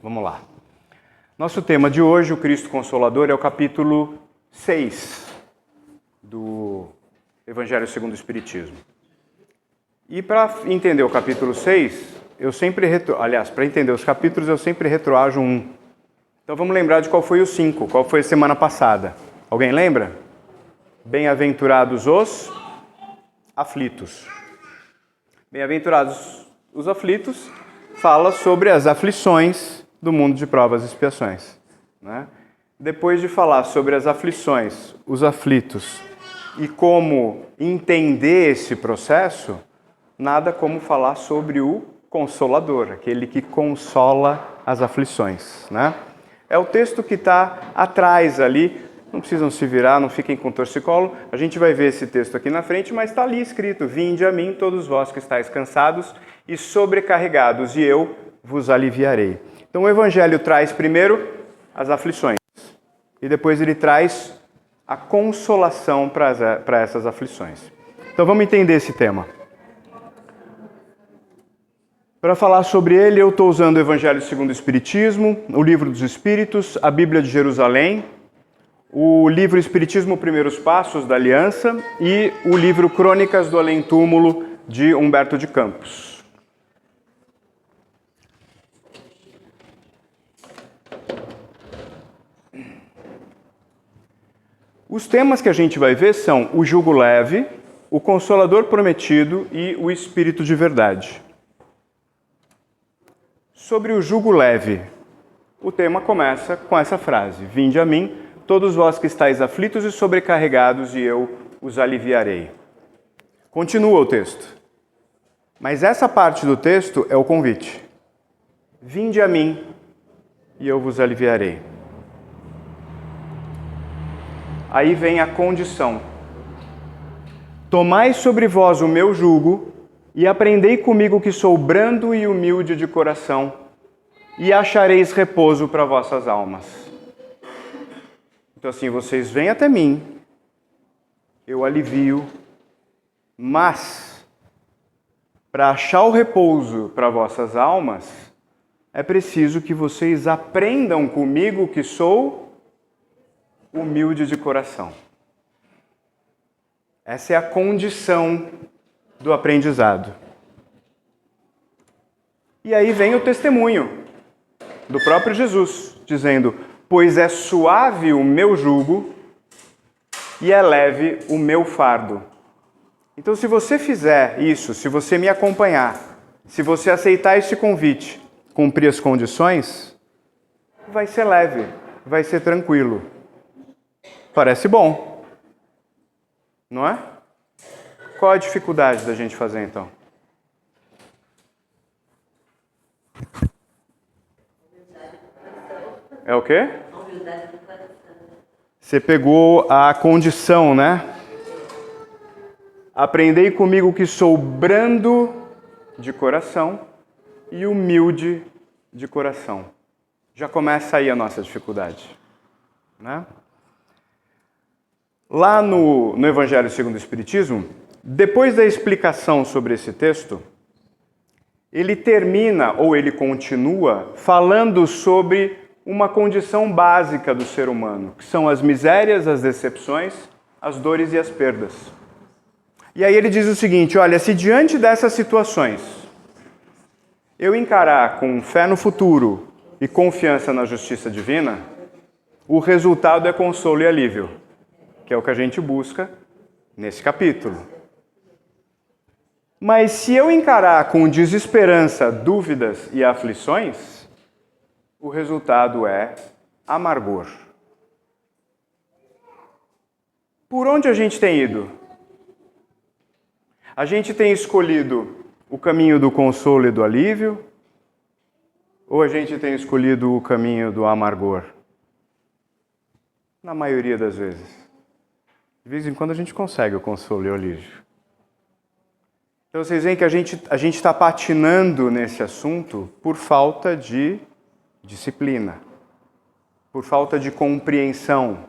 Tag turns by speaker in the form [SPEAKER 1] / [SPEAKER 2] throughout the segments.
[SPEAKER 1] Vamos lá. Nosso tema de hoje, o Cristo Consolador, é o capítulo 6 do Evangelho segundo o Espiritismo. E para entender o capítulo 6, para entender os capítulos, eu sempre retroajo um. Então vamos lembrar de qual foi o 5, qual foi a semana passada. Alguém lembra? Bem-aventurados os aflitos. Bem-aventurados os aflitos fala sobre as aflições do mundo de provas e expiações, né? Depois de falar sobre as aflições, os aflitos e como entender esse processo, nada como falar sobre o Consolador, aquele que consola as aflições, né? É o texto que está atrás ali, não precisam se virar, não fiquem com torcicolo, a gente vai ver esse texto aqui na frente, mas está ali escrito: vinde a mim todos vós que estáis cansados e sobrecarregados, e eu vos aliviarei. Então o Evangelho traz primeiro as aflições, e depois ele traz a consolação para essas aflições. Então vamos entender esse tema. Para falar sobre ele, eu estou usando o Evangelho segundo o Espiritismo, o Livro dos Espíritos, a Bíblia de Jerusalém, o livro Espiritismo Primeiros Passos, da Aliança, e o livro Crônicas do Além-Túmulo, de Humberto de Campos. Os temas que a gente vai ver são o jugo leve, o Consolador prometido e o Espírito de verdade. Sobre o jugo leve, o tema começa com essa frase: vinde a mim, todos vós que estáis aflitos e sobrecarregados, e eu os aliviarei. Continua o texto. Mas essa parte do texto é o convite. Vinde a mim, e eu vos aliviarei. Aí vem a condição. Tomai sobre vós o meu jugo, e aprendei comigo que sou brando e humilde de coração, e achareis repouso para vossas almas. Então assim, vocês vêm até mim, eu alivio, mas para achar o repouso para vossas almas, é preciso que vocês aprendam comigo que sou humilde de coração. Essa é a condição do aprendizado. E aí vem o testemunho do próprio Jesus, dizendo: pois é suave o meu jugo e é leve o meu fardo. Então, se você fizer isso, se você me acompanhar, se você aceitar esse convite, cumprir as condições, vai ser leve, vai ser tranquilo. Parece bom, não é? Qual a dificuldade da gente fazer, então? É o quê? Você pegou a condição, né? Aprendei comigo que sou brando de coração e humilde de coração. Já começa aí a nossa dificuldade, né? Lá no Evangelho segundo o Espiritismo, depois da explicação sobre esse texto, ele termina, ou ele continua, falando sobre uma condição básica do ser humano, que são as misérias, as decepções, as dores e as perdas. E aí ele diz o seguinte: olha, se diante dessas situações eu encarar com fé no futuro e confiança na justiça divina, o resultado é consolo e alívio, que é o que a gente busca nesse capítulo. Mas se eu encarar com desesperança, dúvidas e aflições, o resultado é amargor. Por onde a gente tem ido? A gente tem escolhido o caminho do consolo e do alívio? Ou a gente tem escolhido o caminho do amargor? Na maioria das vezes. De vez em quando a gente consegue o consolo e o alívio. Então vocês veem que a gente está patinando nesse assunto por falta de disciplina, por falta de compreensão,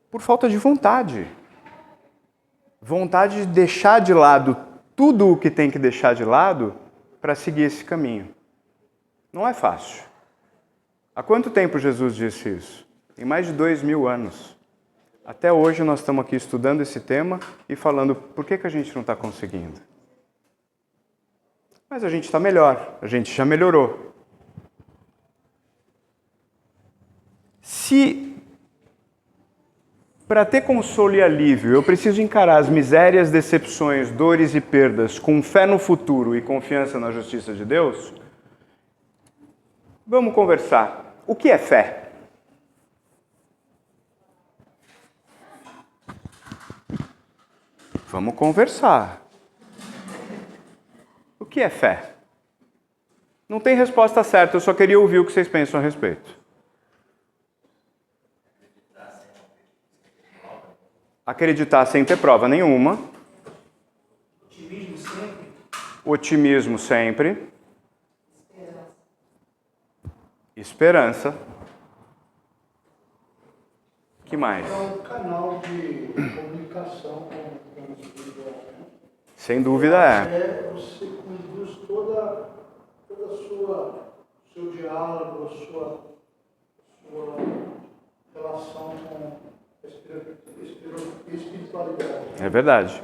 [SPEAKER 1] por falta de vontade. Vontade de deixar de lado tudo o que tem que deixar de lado para seguir esse caminho. Não é fácil. Há quanto tempo Jesus disse isso? Tem mais de 2000 anos. Até hoje nós estamos aqui estudando esse tema e falando por que a gente não está conseguindo. Mas a gente está melhor, a gente já melhorou. Se para ter consolo e alívio eu preciso encarar as misérias, decepções, dores e perdas com fé no futuro e confiança na justiça de Deus, vamos conversar. O que é fé? Vamos conversar. O que é fé? Não tem resposta certa, eu só queria ouvir o que vocês pensam a respeito. Acreditar sem ter prova nenhuma.
[SPEAKER 2] Otimismo sempre.
[SPEAKER 1] Otimismo sempre. Esperança. O que mais?
[SPEAKER 2] É um canal de comunicação com o espiritual.
[SPEAKER 1] Sem dúvida é.
[SPEAKER 2] Você conduz todo o seu diálogo, a sua relação com a espiritualidade.
[SPEAKER 1] É verdade.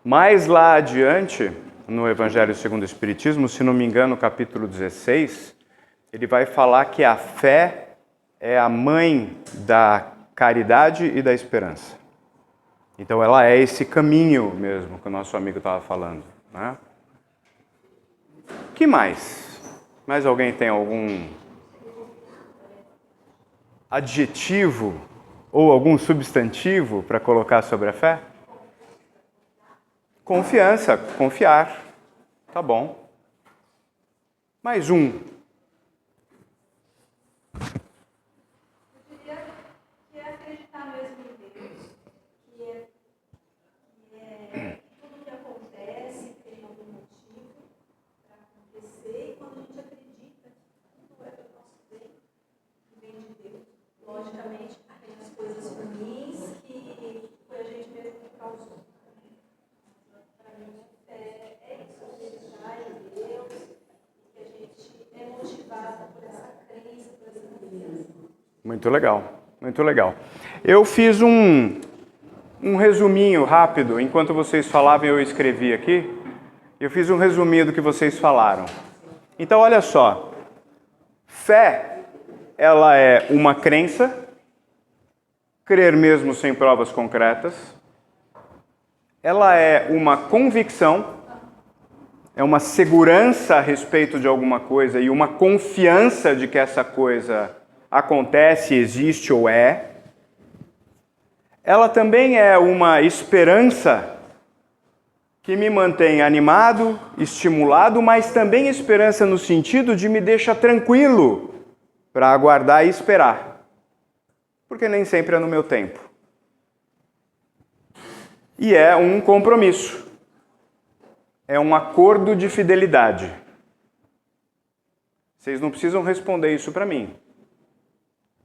[SPEAKER 1] Mais lá adiante, no Evangelho segundo o Espiritismo, se não me engano, capítulo 16, ele vai falar que a fé é a mãe da caridade e da esperança. Então ela é esse caminho mesmo que o nosso amigo estava falando, né? O que mais? Mais alguém tem algum adjetivo ou algum substantivo para colocar sobre a fé? Confiança, confiar. Tá bom. Mais um.
[SPEAKER 3] Eu diria que é acreditar mesmo em Deus, que tudo que acontece tem algum motivo para acontecer, e quando a gente acredita que tudo é para o nosso bem, que vem de Deus, logicamente, tem as coisas ruins que foi a gente mesmo que causou. Para mim, é isso, acreditar em Deus, e que a gente é motivada por essa crença, por essa confiança.
[SPEAKER 1] Muito legal, muito legal. Eu fiz um resuminho rápido, enquanto vocês falavam eu escrevi aqui. Eu fiz um resuminho do que vocês falaram. Então olha só, fé, ela é uma crença, crer mesmo sem provas concretas. Ela é uma convicção, é uma segurança a respeito de alguma coisa e uma confiança de que essa coisa acontece, existe ou é. Ela também é uma esperança que me mantém animado, estimulado, mas também esperança no sentido de me deixar tranquilo para aguardar e esperar. Porque nem sempre é no meu tempo. E é um compromisso. É um acordo de fidelidade. Vocês não precisam responder isso para mim.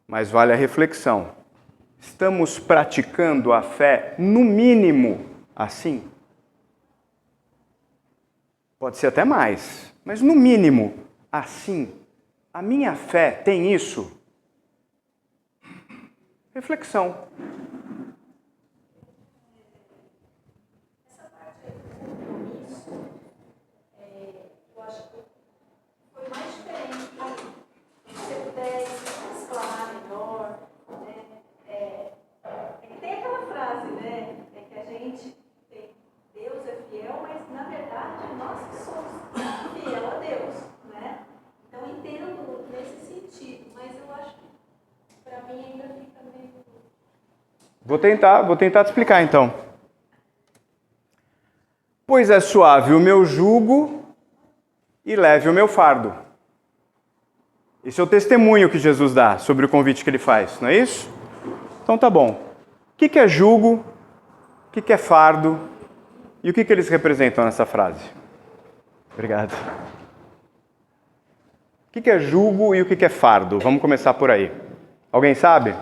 [SPEAKER 1] Mas vale a reflexão. Estamos praticando a fé, no mínimo, assim? Pode ser até mais, mas no mínimo, assim. A minha fé tem isso? Reflexão.
[SPEAKER 3] Essa parte aí do compromisso, eu acho que foi mais diferente para mim. Se você pudesse exclamar melhor, né? É que tem aquela frase, né? É que a gente tem Deus é fiel, mas na verdade nós que somos fiel a Deus, né? Então entendo nesse sentido, mas eu acho que para mim ainda fica meio...
[SPEAKER 1] Vou tentar te explicar então. Pois é suave o meu jugo e leve o meu fardo. Esse é o testemunho que Jesus dá sobre o convite que ele faz, não é isso? Então tá bom. O que é jugo? O que é fardo? E o que eles representam nessa frase? Obrigado. O que é jugo e o que é fardo? Vamos começar por aí. Alguém sabe?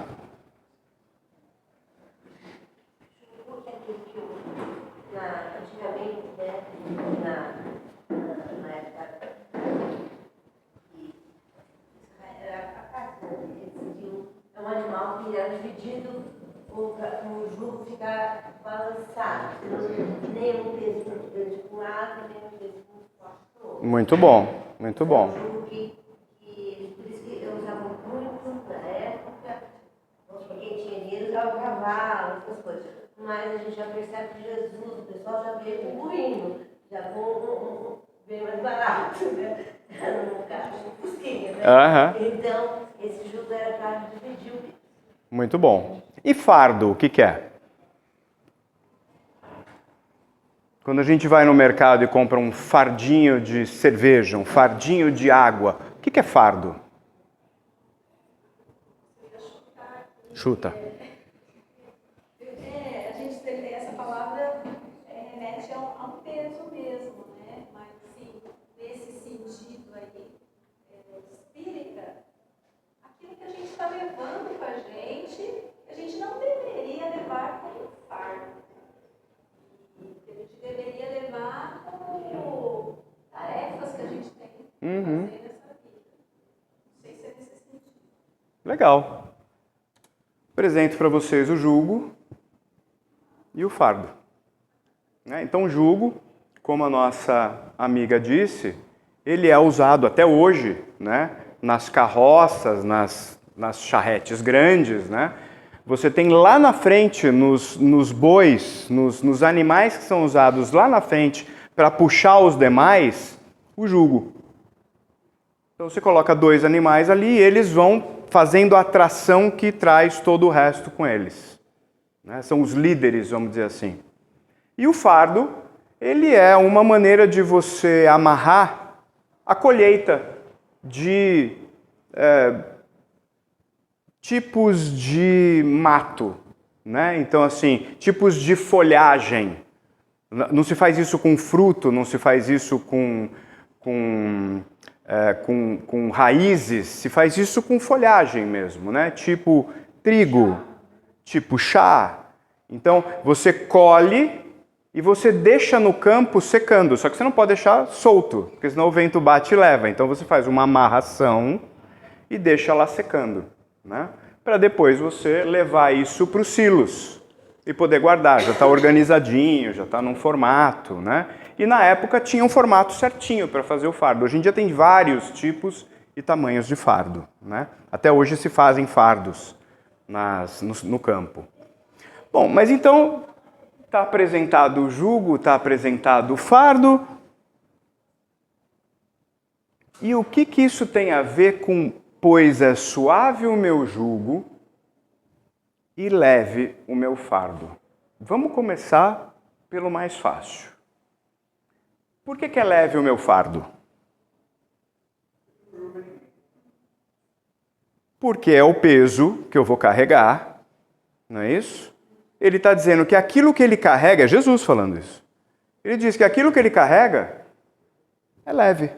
[SPEAKER 4] Antigamente, né, na época que era a parte animal que era dividido, o jugo fica balançado. Nem um peso muito grande para um lado, nem um peso muito forte para o outro.
[SPEAKER 1] Muito bom, muito bom.
[SPEAKER 4] É um jugo que por isso que eu usava muito na época, quem tinha dinheiro usava o cavalo, essas coisas. Mas a gente já percebe que Jesus, o pessoal já veio com o moinho, já com bem mais barato, né? No carro, no fusquinha, né? Então, esse jugo era para dividir o peso.
[SPEAKER 1] Muito bom. E fardo, o que é? Quando a gente vai no mercado e compra um fardinho de cerveja, um fardinho de água, o que é fardo? Chuta.
[SPEAKER 3] A gente tem essa palavra remete a um peso mesmo, né? Mas assim, nesse sentido aí, espírita, aquilo que a gente está levando com a gente não deveria levar como fardo. A gente deveria levar como tarefas que a gente tem que fazer nessa vida. Não sei se é nesse sentido.
[SPEAKER 1] Legal. Apresento para vocês o jugo e o fardo. Então, o jugo, como a nossa amiga disse, ele é usado até hoje, né, nas carroças, nas charretes grandes, né? Você tem lá na frente, nos bois, nos animais que são usados lá na frente para puxar os demais, o jugo. Então você coloca 2 animais ali e eles vão fazendo a tração que traz todo o resto com eles. Né? São os líderes, vamos dizer assim. E o fardo, ele é uma maneira de você amarrar a colheita de tipos de mato, né? Então, assim, tipos de folhagem. Não se faz isso com fruto, não se faz isso com raízes, se faz isso com folhagem mesmo, né? Tipo trigo, tipo chá. Então, você colhe e você deixa no campo secando, só que você não pode deixar solto, porque senão o vento bate e leva. Então, você faz uma amarração e deixa lá secando, né? Para depois você levar isso para os silos e poder guardar. Já está organizadinho, já está num formato, né? E na época tinha um formato certinho para fazer o fardo. Hoje em dia tem vários tipos e tamanhos de fardo, né? Até hoje se fazem fardos no campo. Bom, mas então está apresentado o jugo, está apresentado o fardo. E o que isso tem a ver com pois é suave o meu jugo e leve o meu fardo? Vamos começar pelo mais fácil. Por que é leve o meu fardo? Porque é o peso que eu vou carregar, não é isso? Ele está dizendo que aquilo que ele carrega, é Jesus falando isso. Ele diz que aquilo que ele carrega é leve.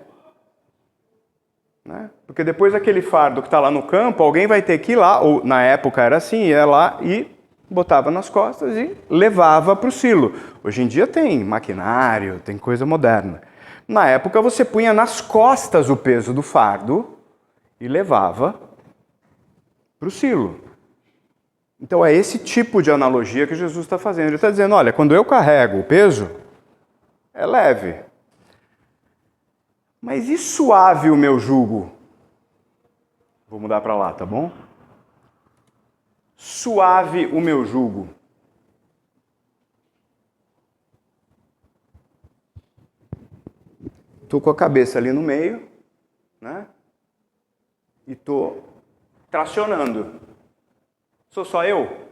[SPEAKER 1] Né? Porque depois daquele fardo que está lá no campo, alguém vai ter que ir lá, ou na época era assim, ia lá e botava nas costas e levava para o silo. Hoje em dia tem maquinário, tem coisa moderna. Na época você punha nas costas o peso do fardo e levava para o silo. Então é esse tipo de analogia que Jesus está fazendo. Ele está dizendo, olha, quando eu carrego o peso, é leve. Mas e suave o meu jugo? Vou mudar para lá, tá bom? Suave o meu jugo. Estou com a cabeça ali no meio, né? E estou tracionando. Sou só eu?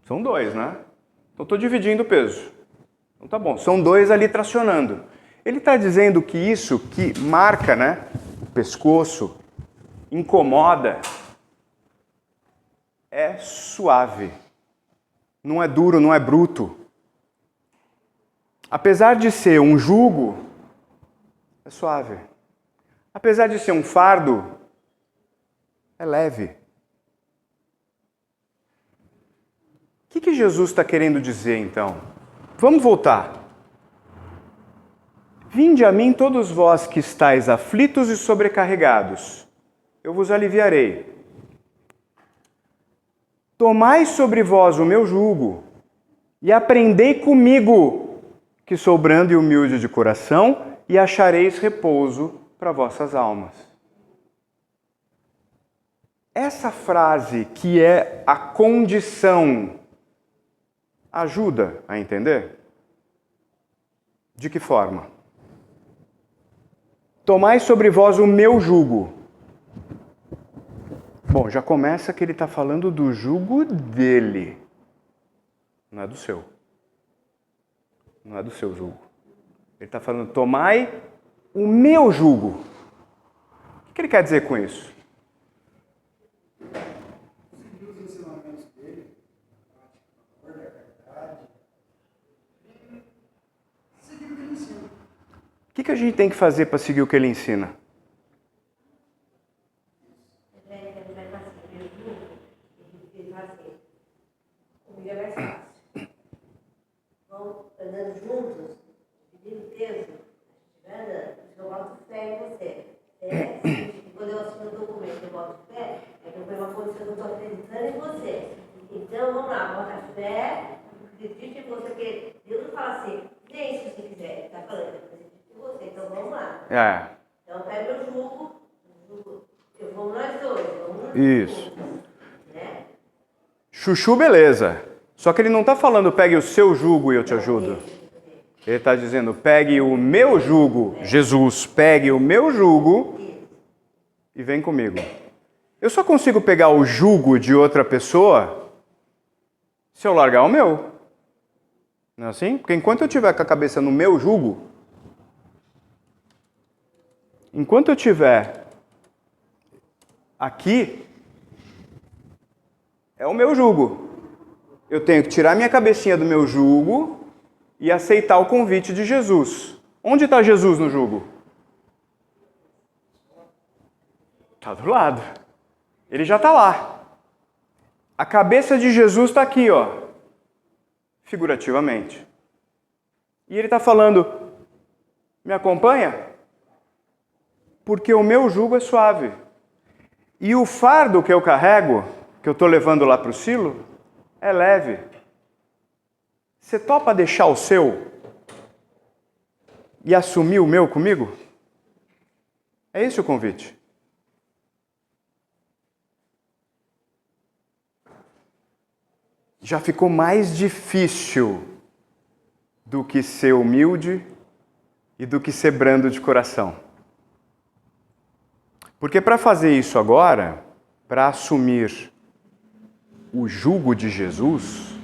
[SPEAKER 1] São 2, né? Então estou dividindo o peso. Então tá bom, são 2 ali tracionando. Ele está dizendo que isso que marca, né, o pescoço, incomoda, é suave. Não é duro, não é bruto. Apesar de ser um jugo, é suave. Apesar de ser um fardo, é leve. O que Jesus está querendo dizer, então? Vamos voltar. Vinde a mim todos vós que estáis aflitos e sobrecarregados, eu vos aliviarei. tomai sobre vós o meu jugo e aprendei comigo, que sou brando e humilde de coração, e achareis repouso para vossas almas. Essa frase, que é a condição, ajuda a entender? De que forma? Tomai sobre vós o meu jugo. Bom, já começa que ele está falando do jugo dele, não é do seu. Não é do seu jugo. Ele está falando, tomai o meu jugo. O que ele quer dizer com isso?
[SPEAKER 2] Seguir os ensinamentos dele, a prática da verdade, e seguir o que ele ensina.
[SPEAKER 1] O que a gente tem que fazer para seguir o que ele ensina?
[SPEAKER 4] Ele vai passar pelo grupo, ele fala assim, comigo é mais fácil. Vão andando juntos, dividindo peso, andando, eu boto fé em você. Quando eu assino o documento, eu boto fé, é que eu ponho uma condição que eu estou acreditando em você. Então, vamos lá, bota fé, acredite em você, porque Deus não fala assim, nem se você quiser, ele está falando, acredite em você, então vamos lá. Então, pega o jugo, vamos nós dois, vamos
[SPEAKER 1] Isso.
[SPEAKER 4] juntos, né?
[SPEAKER 1] Chuchu, beleza. Só que ele não está falando, pegue o seu jugo e eu te ajudo. Ele está dizendo, pegue o meu jugo, Jesus, pegue o meu jugo e vem comigo. Eu só consigo pegar o jugo de outra pessoa se eu largar o meu. Não é assim? Porque enquanto eu estiver com a cabeça no meu jugo, enquanto eu estiver aqui, é o meu jugo. Eu tenho que tirar minha cabecinha do meu jugo e aceitar o convite de Jesus. Onde está Jesus no jugo? Está do lado. Ele já está lá. A cabeça de Jesus está aqui, ó, figurativamente. E ele está falando, me acompanha? Porque o meu jugo é suave. E o fardo que eu carrego, que eu estou levando lá para o silo, é leve. Você topa deixar o seu e assumir o meu comigo? É esse o convite. Já ficou mais difícil do que ser humilde e do que ser brando de coração. Porque para fazer isso agora, para assumir o jugo de Jesus,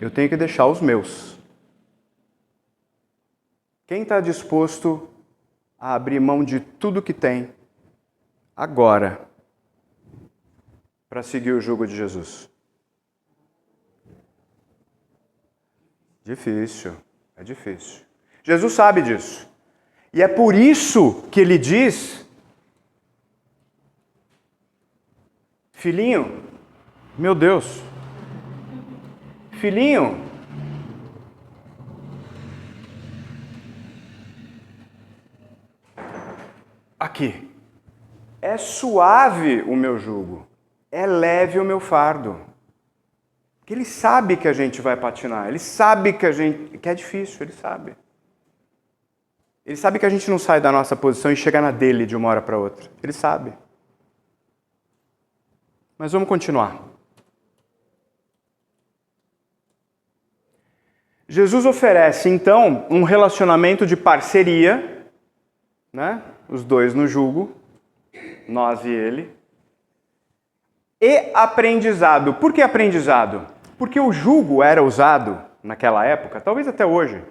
[SPEAKER 1] eu tenho que deixar os meus. Quem está disposto a abrir mão de tudo que tem agora para seguir o jugo de Jesus? Difícil, é difícil. Jesus sabe disso. E é por isso que ele diz, filhinho, meu Deus, filhinho, aqui, é suave o meu jugo, é leve o meu fardo. Porque ele sabe que a gente vai patinar, ele sabe que é difícil, ele sabe. Ele sabe que a gente não sai da nossa posição e chega na dele de uma hora para outra. Ele sabe. Mas vamos continuar. Jesus oferece, então, um relacionamento de parceria, né? Os dois no jugo, nós e ele, e aprendizado. Por que aprendizado? Porque o jugo era usado naquela época, talvez até hoje,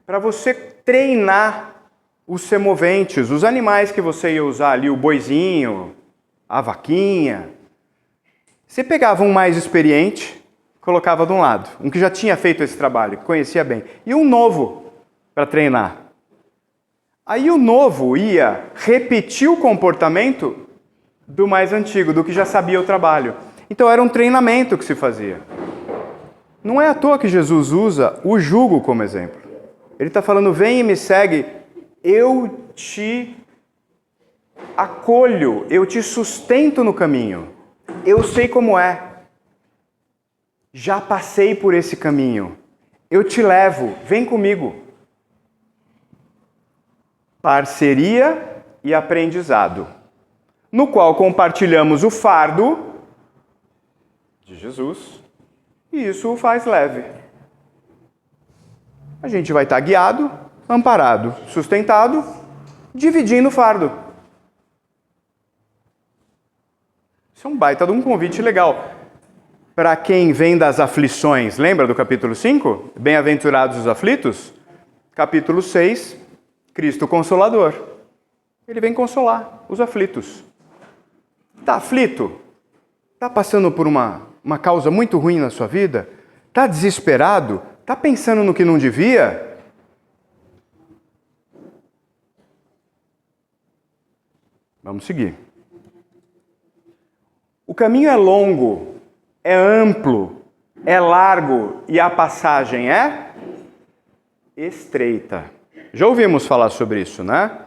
[SPEAKER 1] para você treinar os semoventes, os animais que você ia usar ali, o boizinho, a vaquinha. Você pegava um mais experiente, colocava de um lado, um que já tinha feito esse trabalho, que conhecia bem, e um novo para treinar. Aí o novo ia repetir o comportamento do mais antigo, do que já sabia o trabalho. Então era um treinamento que se fazia. Não é à toa que Jesus usa o jugo como exemplo. Ele está falando, vem e me segue, eu te acolho, eu te sustento no caminho. Eu sei como é. Já passei por esse caminho. Eu te levo, vem comigo. Parceria e aprendizado, no qual compartilhamos o fardo de Jesus e isso o faz leve. A gente vai estar guiado, amparado, sustentado, dividindo o fardo. Isso é um baita de um convite legal. Para quem vem das aflições, lembra do capítulo 5? Bem-aventurados os aflitos? Capítulo 6, Cristo Consolador. Ele vem consolar os aflitos. Está aflito? Está passando por uma causa muito ruim na sua vida? Está desesperado? Está pensando no que não devia? Vamos seguir. O caminho é longo, é amplo, é largo e a passagem é estreita. Já ouvimos falar sobre isso, né?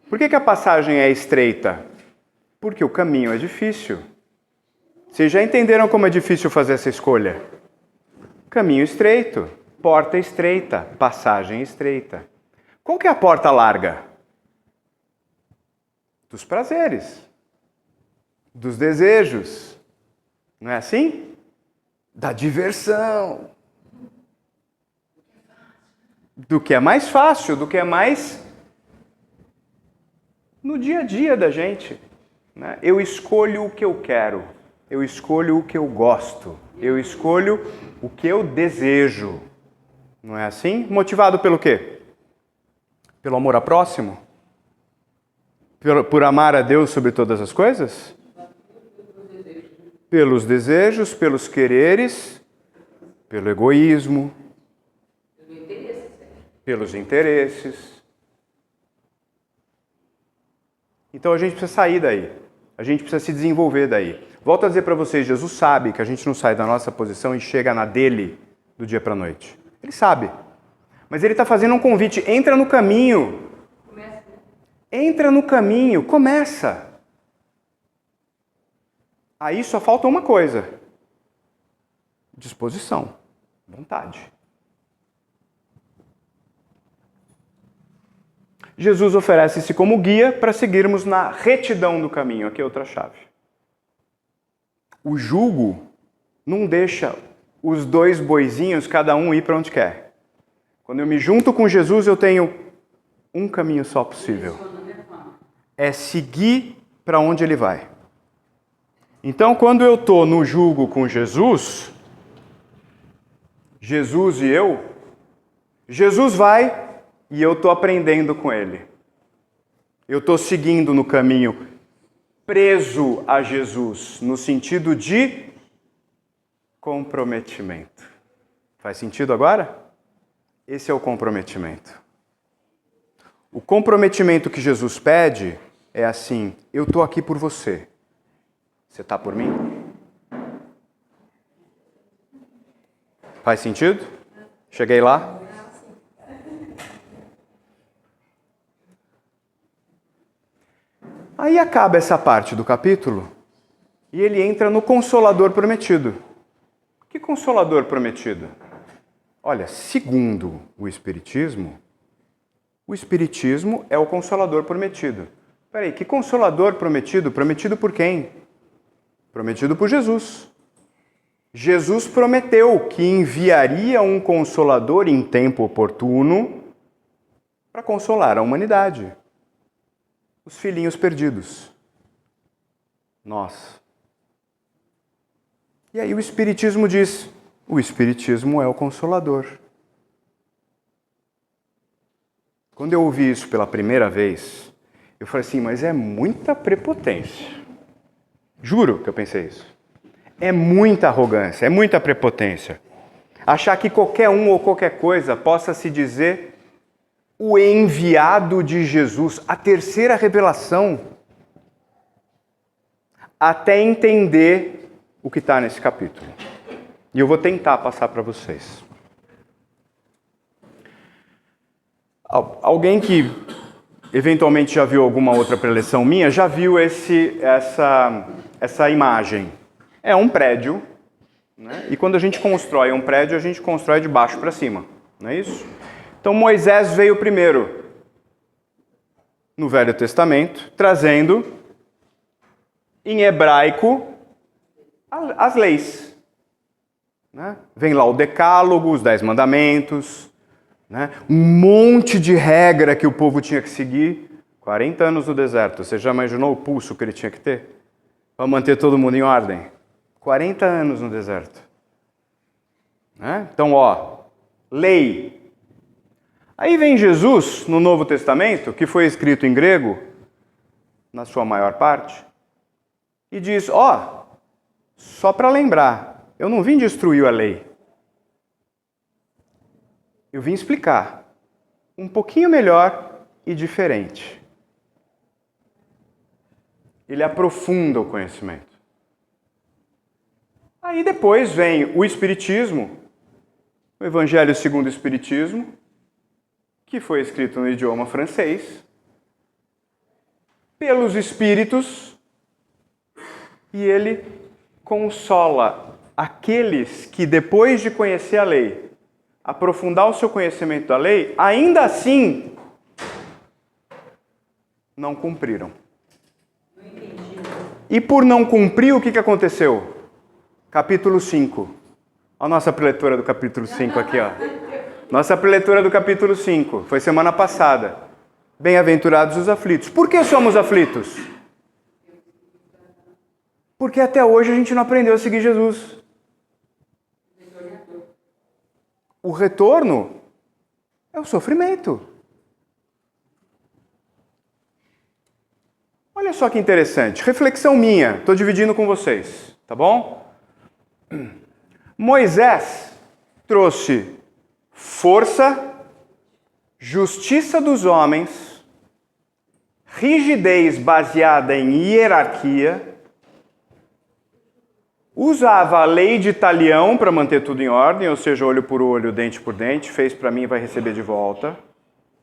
[SPEAKER 1] Por que a passagem é estreita? Porque o caminho é difícil. Vocês já entenderam como é difícil fazer essa escolha? Caminho estreito, porta estreita, passagem estreita. Qual que é a porta larga? Dos prazeres, dos desejos. Não é assim? Da diversão. Do que é mais fácil, do que é mais no dia a dia da gente. Né? Eu escolho o que eu quero, eu escolho o que eu gosto, eu escolho o que eu desejo. Não é assim? Motivado pelo quê? Pelo amor ao próximo? Por amar a Deus sobre todas as coisas? Pelos desejos, pelos quereres, pelo egoísmo, pelos interesses. Então a gente precisa sair daí. A gente precisa se desenvolver daí. Volto a dizer para vocês, Jesus sabe que a gente não sai da nossa posição e chega na dele do dia para a noite. Ele sabe. Mas ele está fazendo um convite. Entra no caminho. Entra no caminho. Começa. Aí só falta uma coisa. Disposição. Vontade. Jesus oferece-se como guia para seguirmos na retidão do caminho. Aqui é outra chave. O jugo não deixa os dois boizinhos, cada um ir para onde quer. Quando eu me junto com Jesus, eu tenho um caminho só possível. É seguir para onde ele vai. Então, quando eu estou no jugo com Jesus, Jesus e eu, Jesus vai e eu estou aprendendo com ele. Eu estou seguindo no caminho preso a Jesus, no sentido de comprometimento. Faz sentido agora? Esse é o comprometimento. O comprometimento que Jesus pede é assim: eu estou aqui por você. Você está por mim? Faz sentido? Cheguei lá? Aí acaba essa parte do capítulo e ele entra no Consolador prometido. Que Consolador prometido? Olha, segundo o Espiritismo é o Consolador prometido. Peraí, que Consolador prometido? Prometido por quem? Prometido por Jesus. Jesus prometeu que enviaria um Consolador em tempo oportuno para consolar a humanidade. Os filhinhos perdidos. Nós. E aí o Espiritismo diz, o Espiritismo é o Consolador. Quando eu ouvi isso pela primeira vez, eu falei assim, mas é muita prepotência. Juro que eu pensei isso. É muita arrogância, é muita prepotência. Achar que qualquer um ou qualquer coisa possa se dizer o enviado de Jesus, a terceira revelação, até entender o que está nesse capítulo. E eu vou tentar passar para vocês. Alguém que eventualmente já viu alguma outra preleção minha, já viu essa imagem. É um prédio, né? E quando a gente constrói um prédio, a gente constrói de baixo para cima, não é isso? Então Moisés veio primeiro no Velho Testamento, trazendo em hebraico as leis. Né? Vem lá o Decálogo, os 10 Mandamentos, né? Um monte de regra que o povo tinha que seguir. 40 anos no deserto, você já imaginou o pulso que ele tinha que ter? Para manter todo mundo em ordem? 40 anos no deserto. Né? Então, lei. Aí vem Jesus, no Novo Testamento, que foi escrito em grego, na sua maior parte, e diz, só para lembrar, eu não vim destruir a lei. Eu vim explicar um pouquinho melhor e diferente. Ele aprofunda o conhecimento. Aí depois vem o Espiritismo, o Evangelho segundo o Espiritismo, que foi escrito no idioma francês, pelos Espíritos, e ele consola aqueles que, depois de conhecer a lei, aprofundar o seu conhecimento da lei, ainda assim não cumpriram. E por não cumprir, o que aconteceu? Capítulo 5. Olha a nossa preleitura do capítulo 5 aqui, ó. Nossa preleitura do capítulo 5. Foi semana passada. Bem-aventurados os aflitos. Por que somos aflitos? Porque até hoje a gente não aprendeu a seguir Jesus. O retorno é o sofrimento. Olha só que interessante. Reflexão minha. Estou dividindo com vocês. Tá bom? Moisés trouxe força, justiça dos homens, rigidez baseada em hierarquia, usava a lei de talião para manter tudo em ordem, ou seja, olho por olho, dente por dente, fez para mim, vai receber de volta,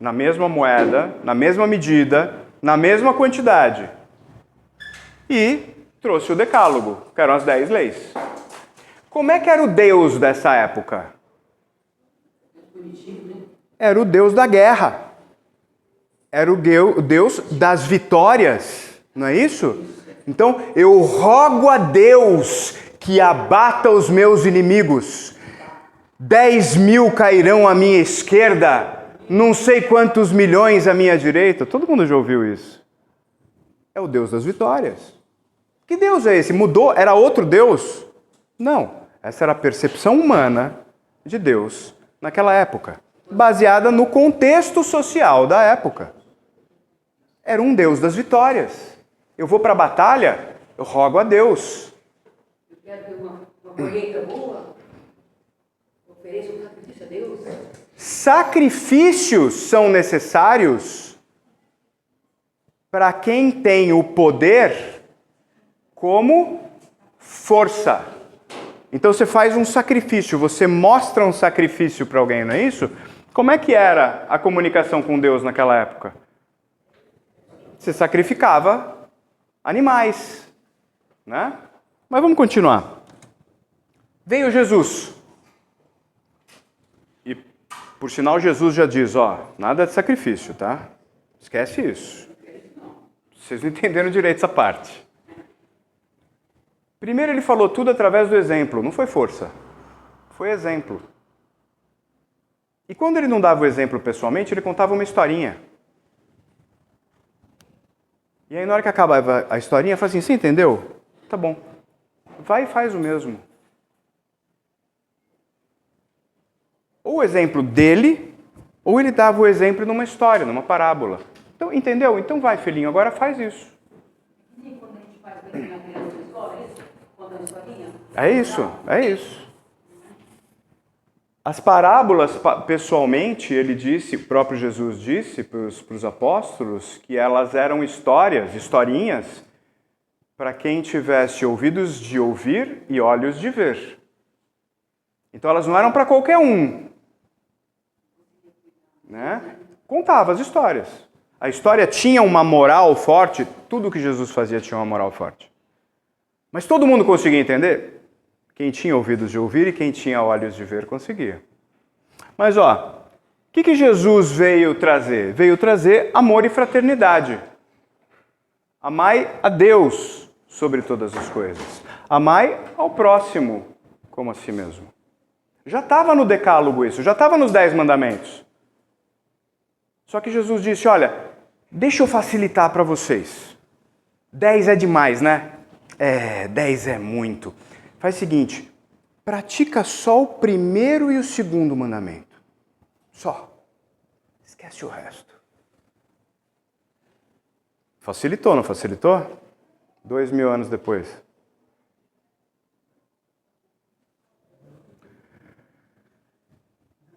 [SPEAKER 1] na mesma moeda, na mesma medida, na mesma quantidade. E trouxe o Decálogo, que eram as 10 leis. Como é que era o Deus dessa época? Era o Deus da guerra. Era o Deus das vitórias, não é isso? Então, eu rogo a Deus que abata os meus inimigos. 10.000 cairão à minha esquerda, não sei quantos milhões à minha direita. Todo mundo já ouviu isso. É o Deus das vitórias. Que Deus é esse? Mudou? Era outro Deus? Não. Essa era a percepção humana de Deus naquela época, baseada no contexto social da época. Era um Deus das vitórias. Eu vou para a batalha, eu rogo a Deus.
[SPEAKER 5] Eu quero ter uma colheita boa, ofereço um sacrifício a Deus.
[SPEAKER 1] Sacrifícios são necessários para quem tem o poder como força. Então você faz um sacrifício, você mostra um sacrifício para alguém, não é isso? Como é que era a comunicação com Deus naquela época? Você sacrificava animais, né? Mas vamos continuar. Veio Jesus. E, por sinal, Jesus já diz, nada de sacrifício, tá? Esquece isso. Vocês não entenderam direito essa parte. Primeiro ele falou tudo através do exemplo, não foi força. Foi exemplo. E quando ele não dava o exemplo pessoalmente, ele contava uma historinha. E aí na hora que acabava a historinha, eu falava assim, você entendeu? Tá bom. Vai e faz o mesmo. Ou o exemplo dele, ou ele dava o exemplo numa história, numa parábola. Então, entendeu? Então vai, filhinho, agora faz isso.
[SPEAKER 5] E quando a gente faz bem na criança na escola, é isso? Conta a historinha?
[SPEAKER 1] É isso. As parábolas, pessoalmente, o próprio Jesus disse para os apóstolos que elas eram historinhas, para quem tivesse ouvidos de ouvir e olhos de ver. Então elas não eram para qualquer um. Né? Contava as histórias. A história tinha uma moral forte, tudo que Jesus fazia tinha uma moral forte. Mas todo mundo conseguia entender? Quem tinha ouvidos de ouvir e quem tinha olhos de ver conseguia. Mas ó, o que Jesus veio trazer? Veio trazer amor e fraternidade. Amai a Deus sobre todas as coisas. Amai ao próximo como a si mesmo. Já estava no decálogo isso, já estava nos 10 mandamentos. Só que Jesus disse, olha, deixa eu facilitar para vocês. 10 é demais, né? 10 é muito. Faz o seguinte, pratica só o primeiro e o segundo mandamento. Só. Esquece o resto. Facilitou, não facilitou? 2000 anos depois.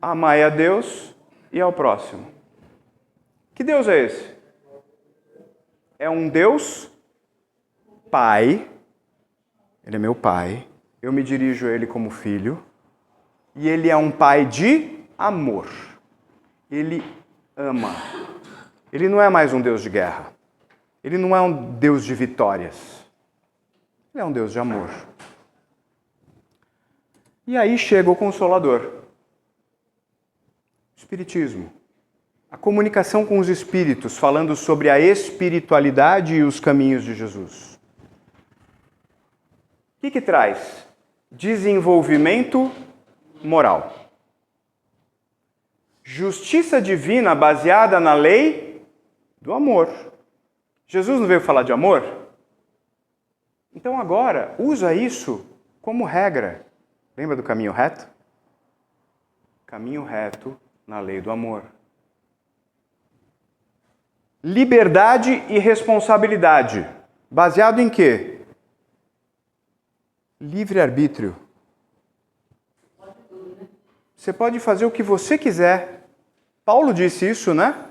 [SPEAKER 1] Amai a Deus e ao próximo. Que Deus é esse? É um Deus Pai. Ele é meu Pai. Eu me dirijo a Ele como filho. E Ele é um Pai de amor. Ele ama. Ele não é mais um Deus de guerra. Ele não é um Deus de vitórias. Ele é um Deus de amor. E aí chega o Consolador. Espiritismo. A comunicação com os espíritos, falando sobre a espiritualidade e os caminhos de Jesus. O que traz? Desenvolvimento moral. Justiça divina baseada na lei do amor. Jesus não veio falar de amor? Então agora, usa isso como regra. Lembra do caminho reto? Caminho reto na lei do amor. Liberdade e responsabilidade. Baseado em quê? Livre-arbítrio. Você pode fazer o que você quiser. Paulo disse isso, né?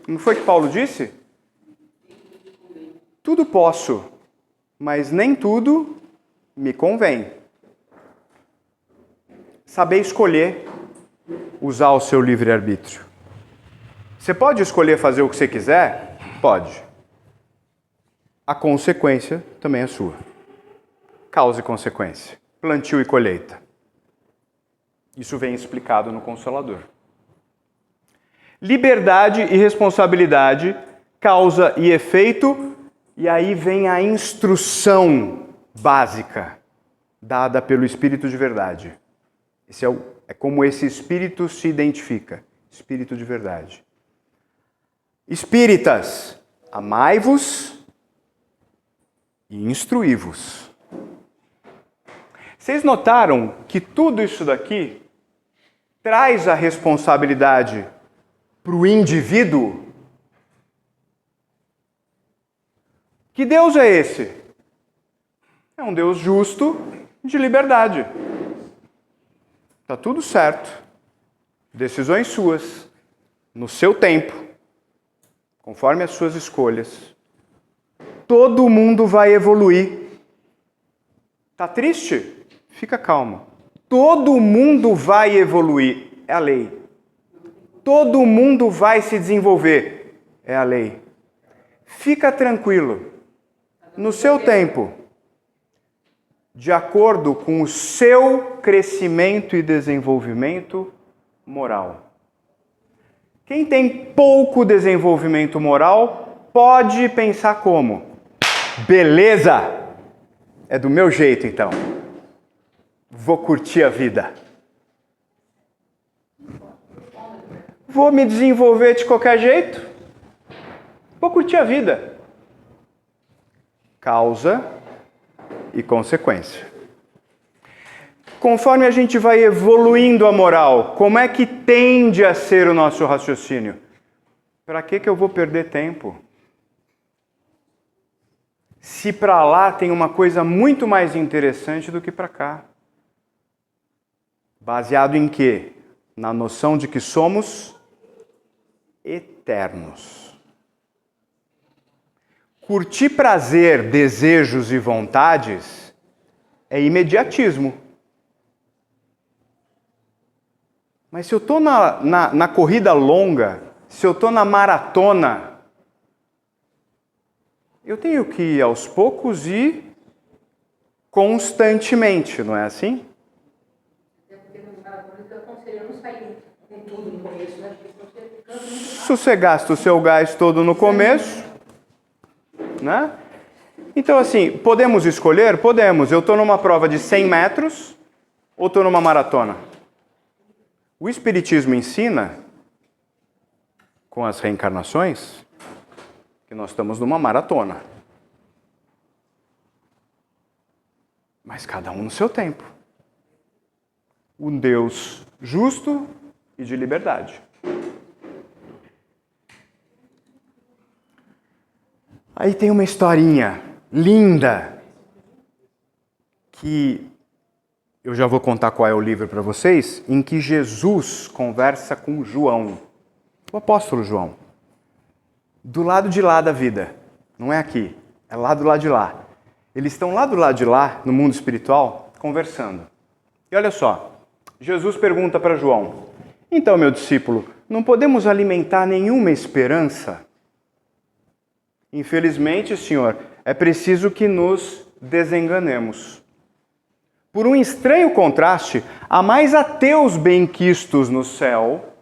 [SPEAKER 1] Não foi que Paulo disse? Tudo posso, mas nem tudo me convém. Saber escolher, usar o seu livre-arbítrio. Você pode escolher fazer o que você quiser? Pode. A consequência também é sua. Causa e consequência. Plantio e colheita. Isso vem explicado no Consolador. Liberdade e responsabilidade, causa e efeito, e aí vem a instrução básica dada pelo Espírito de verdade. Esse é como esse Espírito se identifica. Espírito de verdade. Espíritas, amai-vos e instruí-vos. Vocês notaram que tudo isso daqui traz a responsabilidade para o indivíduo? Que Deus é esse? É um Deus justo de liberdade. Está tudo certo. Decisões suas, no seu tempo, conforme as suas escolhas. Todo mundo vai evoluir. Está triste? Fica calmo. Todo mundo vai evoluir. É a lei. Todo mundo vai se desenvolver. É a lei. Fica tranquilo. No seu tempo, de acordo com o seu crescimento e desenvolvimento moral. Quem tem pouco desenvolvimento moral pode pensar como? Beleza! É do meu jeito então. Vou curtir a vida. Vou me desenvolver de qualquer jeito. Vou curtir a vida. Causa e consequência. Conforme a gente vai evoluindo a moral, como é que tende a ser o nosso raciocínio? Para que eu vou perder tempo? Se para lá tem uma coisa muito mais interessante do que para cá. Baseado em quê? Na noção de que somos eternos. Curtir prazer, desejos e vontades é imediatismo. Mas se eu estou na corrida longa, se eu estou na maratona, eu tenho que ir aos poucos e constantemente, não é assim?
[SPEAKER 5] Até porque não estava por isso que eu aconselho não sair com tudo no começo, né? Porque senão você fica muito
[SPEAKER 1] Se você gasta o seu gás todo no começo, né? Então, assim, podemos escolher? Podemos. Eu estou numa prova de 100 metros ou estou numa maratona? O Espiritismo ensina, com as reencarnações, que nós estamos numa maratona. Mas cada um no seu tempo. Um Deus justo e de liberdade. Aí tem uma historinha linda que eu já vou contar qual é o livro para vocês, em que Jesus conversa com João, o apóstolo João, do lado de lá da vida. Não é aqui, é lá do lado de lá. Eles estão lá do lado de lá, no mundo espiritual, conversando. E olha só, Jesus pergunta para João: então, meu discípulo, não podemos alimentar nenhuma esperança? Infelizmente, Senhor, é preciso que nos desenganemos. Por um estranho contraste, há mais ateus benquistos no céu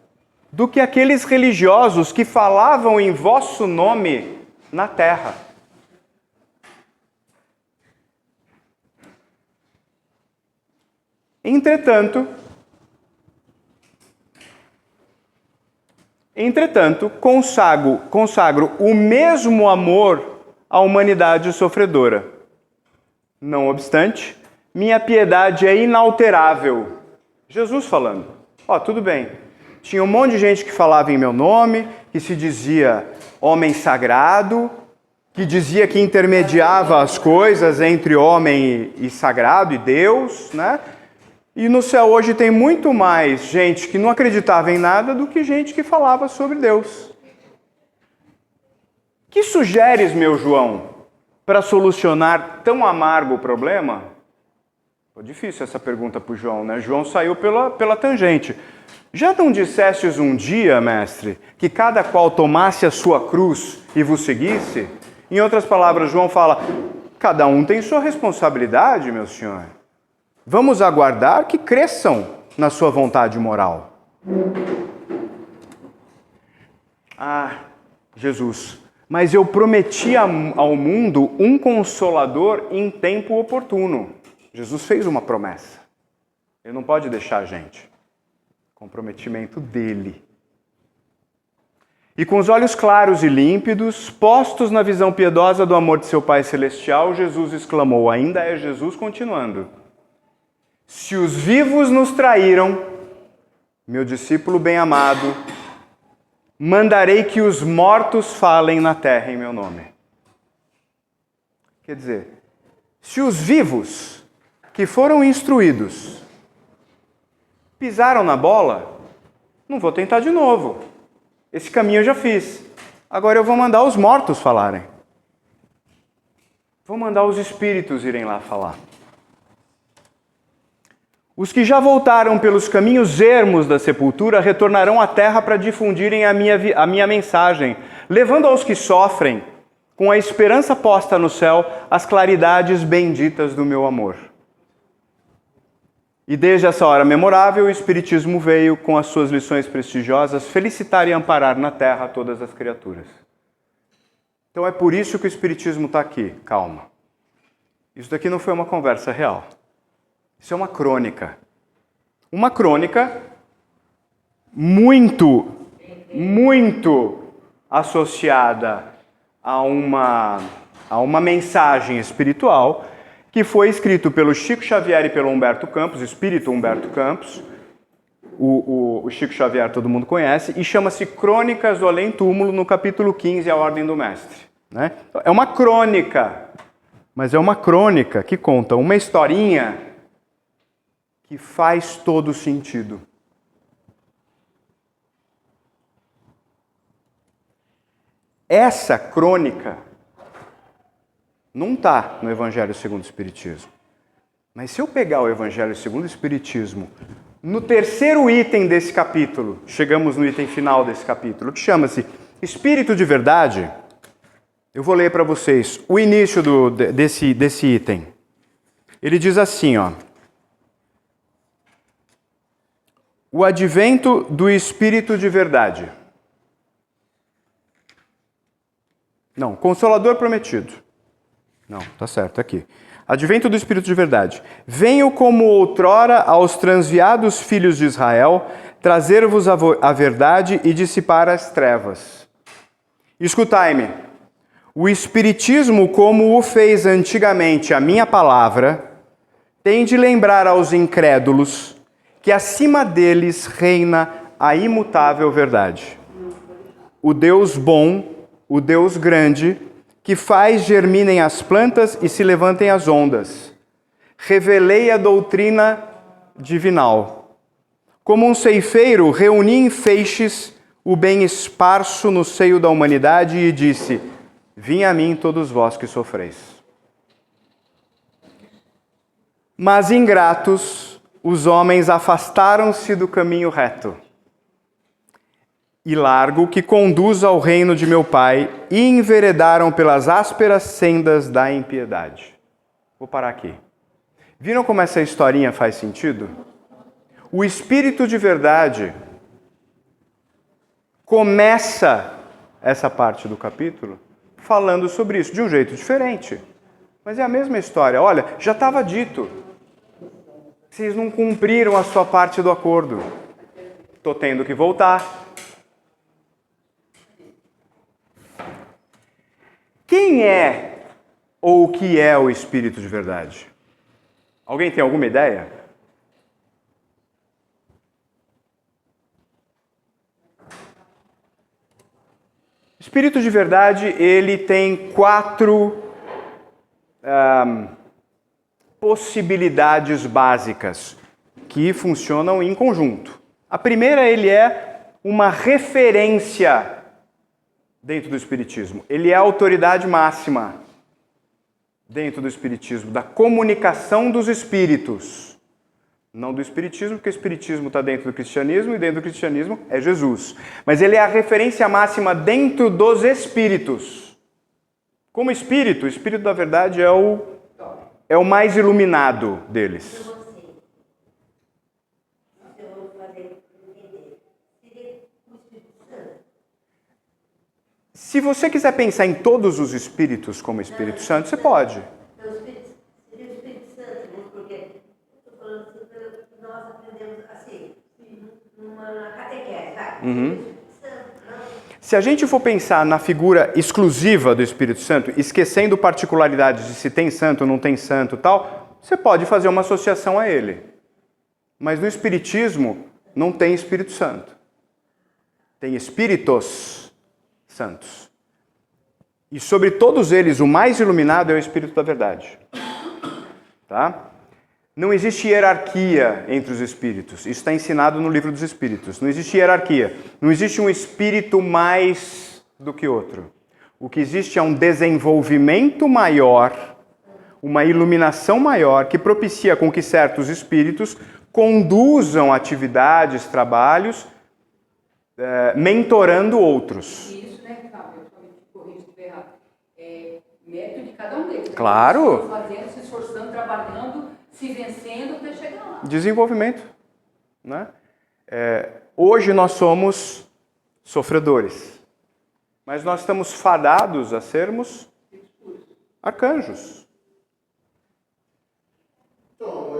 [SPEAKER 1] do que aqueles religiosos que falavam em vosso nome na terra. Entretanto, consagro o mesmo amor à humanidade sofredora. Não obstante, minha piedade é inalterável. Jesus falando. Tudo bem. Tinha um monte de gente que falava em meu nome, que se dizia homem sagrado, que dizia que intermediava as coisas entre homem e sagrado e Deus, né? E no céu hoje tem muito mais gente que não acreditava em nada do que gente que falava sobre Deus. Que sugeres, meu João, para solucionar tão amargo problema? Foi difícil essa pergunta para o João, né? João saiu pela tangente. Já não dissestes um dia, mestre, que cada qual tomasse a sua cruz e vos seguisse? Em outras palavras, João fala, cada um tem sua responsabilidade, meu senhor. Vamos aguardar que cresçam na sua vontade moral. Jesus, mas eu prometi ao mundo um consolador em tempo oportuno. Jesus fez uma promessa. Ele não pode deixar a gente. Comprometimento dele. E com os olhos claros e límpidos, postos na visão piedosa do amor de seu Pai Celestial, Jesus exclamou, ainda é Jesus continuando, se os vivos nos traíram, meu discípulo bem-amado, mandarei que os mortos falem na terra em meu nome. Quer dizer, se os vivos que foram instruídos pisaram na bola, não vou tentar de novo. Esse caminho eu já fiz. Agora eu vou mandar os mortos falarem. Vou mandar os espíritos irem lá falar. Os que já voltaram pelos caminhos ermos da sepultura retornarão à terra para difundirem a minha mensagem, levando aos que sofrem, com a esperança posta no céu, as claridades benditas do meu amor. E desde essa hora memorável, o Espiritismo veio, com as suas lições prestigiosas, felicitar e amparar na terra todas as criaturas. Então é por isso que o Espiritismo está aqui. Calma. Isso daqui não foi uma conversa real. Isso é uma crônica. Uma crônica muito associada a uma mensagem espiritual que foi escrito pelo Chico Xavier e pelo Humberto Campos, espírito Humberto Campos. O Chico Xavier todo mundo conhece, e chama-se Crônicas do Além-Túmulo, no capítulo 15, A Ordem do Mestre. Né? É uma crônica, mas é uma crônica que conta uma historinha que faz todo sentido. Essa crônica não está no Evangelho segundo o Espiritismo. Mas se eu pegar o Evangelho segundo o Espiritismo, no terceiro item desse capítulo, chegamos no item final desse capítulo, que chama-se Espírito de Verdade, eu vou ler para vocês o início desse item. Ele diz assim, ó. O advento do Espírito de verdade. Não, Consolador prometido. Não, tá certo, aqui. Advento do Espírito de verdade. Venho como outrora aos transviados filhos de Israel, trazer-vos a verdade e dissipar as trevas. Escutai-me. O Espiritismo, como o fez antigamente a minha palavra, tem de lembrar aos incrédulos que acima deles reina a imutável verdade. O Deus bom, o Deus grande, que faz germinem as plantas e se levantem as ondas. Revelei a doutrina divinal. Como um ceifeiro, reuni em feixes o bem esparso no seio da humanidade e disse: vinde a mim todos vós que sofreis. Mas ingratos, os homens afastaram-se do caminho reto e largo que conduz ao reino de meu Pai e enveredaram pelas ásperas sendas da impiedade. Vou parar aqui. Viram como essa historinha faz sentido? O Espírito de verdade começa essa parte do capítulo falando sobre isso de um jeito diferente. Mas é a mesma história. Olha, já estava dito. Vocês não cumpriram a sua parte do acordo. Estou tendo que voltar. Quem é ou o que é o Espírito de verdade? Alguém tem alguma ideia? Espírito de verdade, ele tem 4 possibilidades básicas que funcionam em conjunto. A primeira, ele é uma referência dentro do Espiritismo. Ele é a autoridade máxima dentro do Espiritismo, da comunicação dos espíritos. Não do Espiritismo, porque o Espiritismo está dentro do cristianismo e dentro do cristianismo é Jesus. Mas ele é a referência máxima dentro dos espíritos. Como espírito, o Espírito da verdade é o mais iluminado deles. Se você quiser pensar em todos os espíritos como Espírito Santo, você pode.
[SPEAKER 4] Seria o Espírito Santo, porque eu estou falando assim, pelo que nós aprendemos assim, na catequese, sabe?
[SPEAKER 1] Se a gente for pensar na figura exclusiva do Espírito Santo, esquecendo particularidades de se tem santo ou não tem santo e tal, você pode fazer uma associação a ele. Mas no Espiritismo não tem Espírito Santo. Tem Espíritos Santos. E sobre todos eles, o mais iluminado é o Espírito da verdade. Tá? Não existe hierarquia entre os espíritos. Isso está ensinado no Livro dos Espíritos. Não existe hierarquia. Não existe um espírito mais do que outro. O que existe é um desenvolvimento maior, uma iluminação maior, que propicia com que certos espíritos conduzam atividades, trabalhos, mentorando outros.
[SPEAKER 5] Isso, né, Fábio? Eu me corrijo se estiver errado. É mérito de cada um deles.
[SPEAKER 1] Claro!
[SPEAKER 5] Fazendo, se esforçando, trabalhando, se vencendo até chegar lá.
[SPEAKER 1] Desenvolvimento. Né? Hoje nós somos sofredores, mas nós estamos fadados a sermos arcanjos.
[SPEAKER 2] Então,